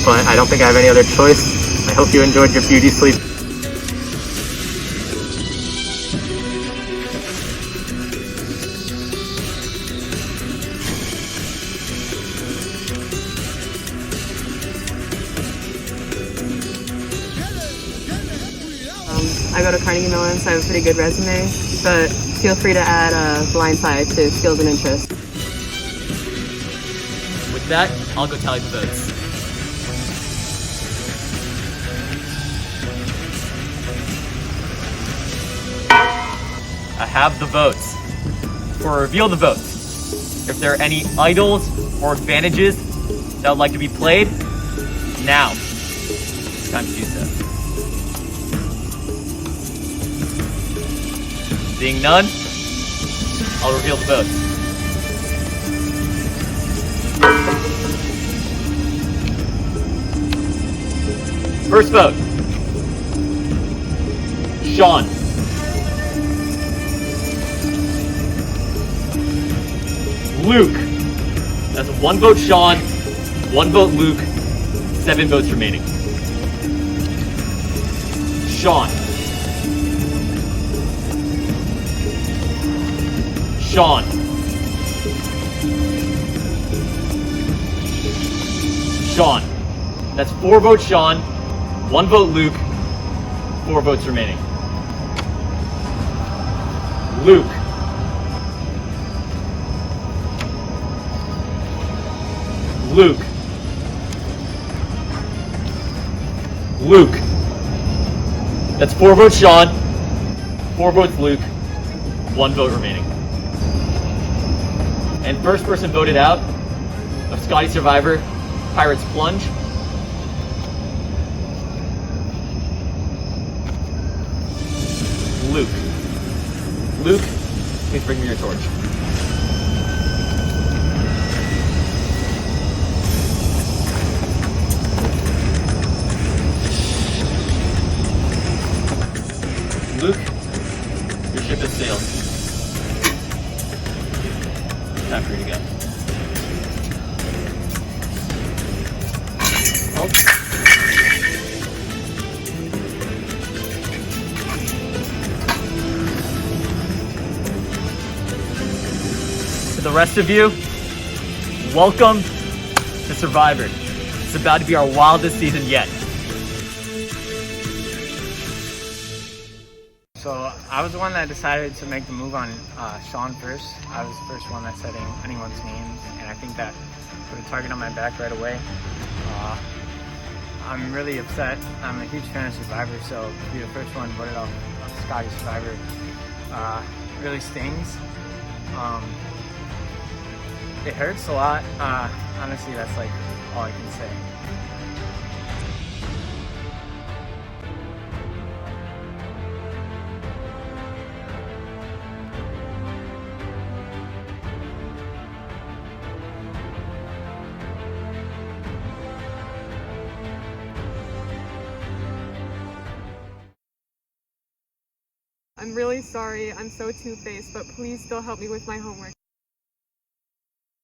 but I don't think I have any other choice. I hope you enjoyed your beauty sleep. I go to Carnegie Mellon, so I have a pretty good resume, but feel free to add a blind side to skills and interests. With that, I'll go tally the votes. I have the votes. For reveal the votes, if there are any idols or advantages that would like to be played, now it's time to do so. Seeing none, I'll reveal the votes. First vote, Sean. Luke. That's 1 vote Sean, 1 vote Luke, 7 votes remaining. Sean. Sean. Sean. That's 4 votes Sean, 1 vote Luke, 4 votes remaining. Luke. Luke. Luke. That's 4 votes Sean, 4 votes Luke, 1 vote remaining. And first person voted out of Scotty Survivor, Pirates Plunge. Luke. Luke, please bring me your torch. Luke, your ship has sailed. Time for you to go. Oh. To the rest of you, welcome to Survivor. It's about to be our wildest season yet. So I was the one that decided to make the move on Sean first. I was the first one that said anyone's names, and I think that put a target on my back right away. I'm really upset. I'm a huge fan of Survivor, so to be the first one voted off Scotty Survivor really stings. It hurts a lot. Honestly, that's like all I can say. I'm really sorry. I'm so two-faced, but please still help me with my homework.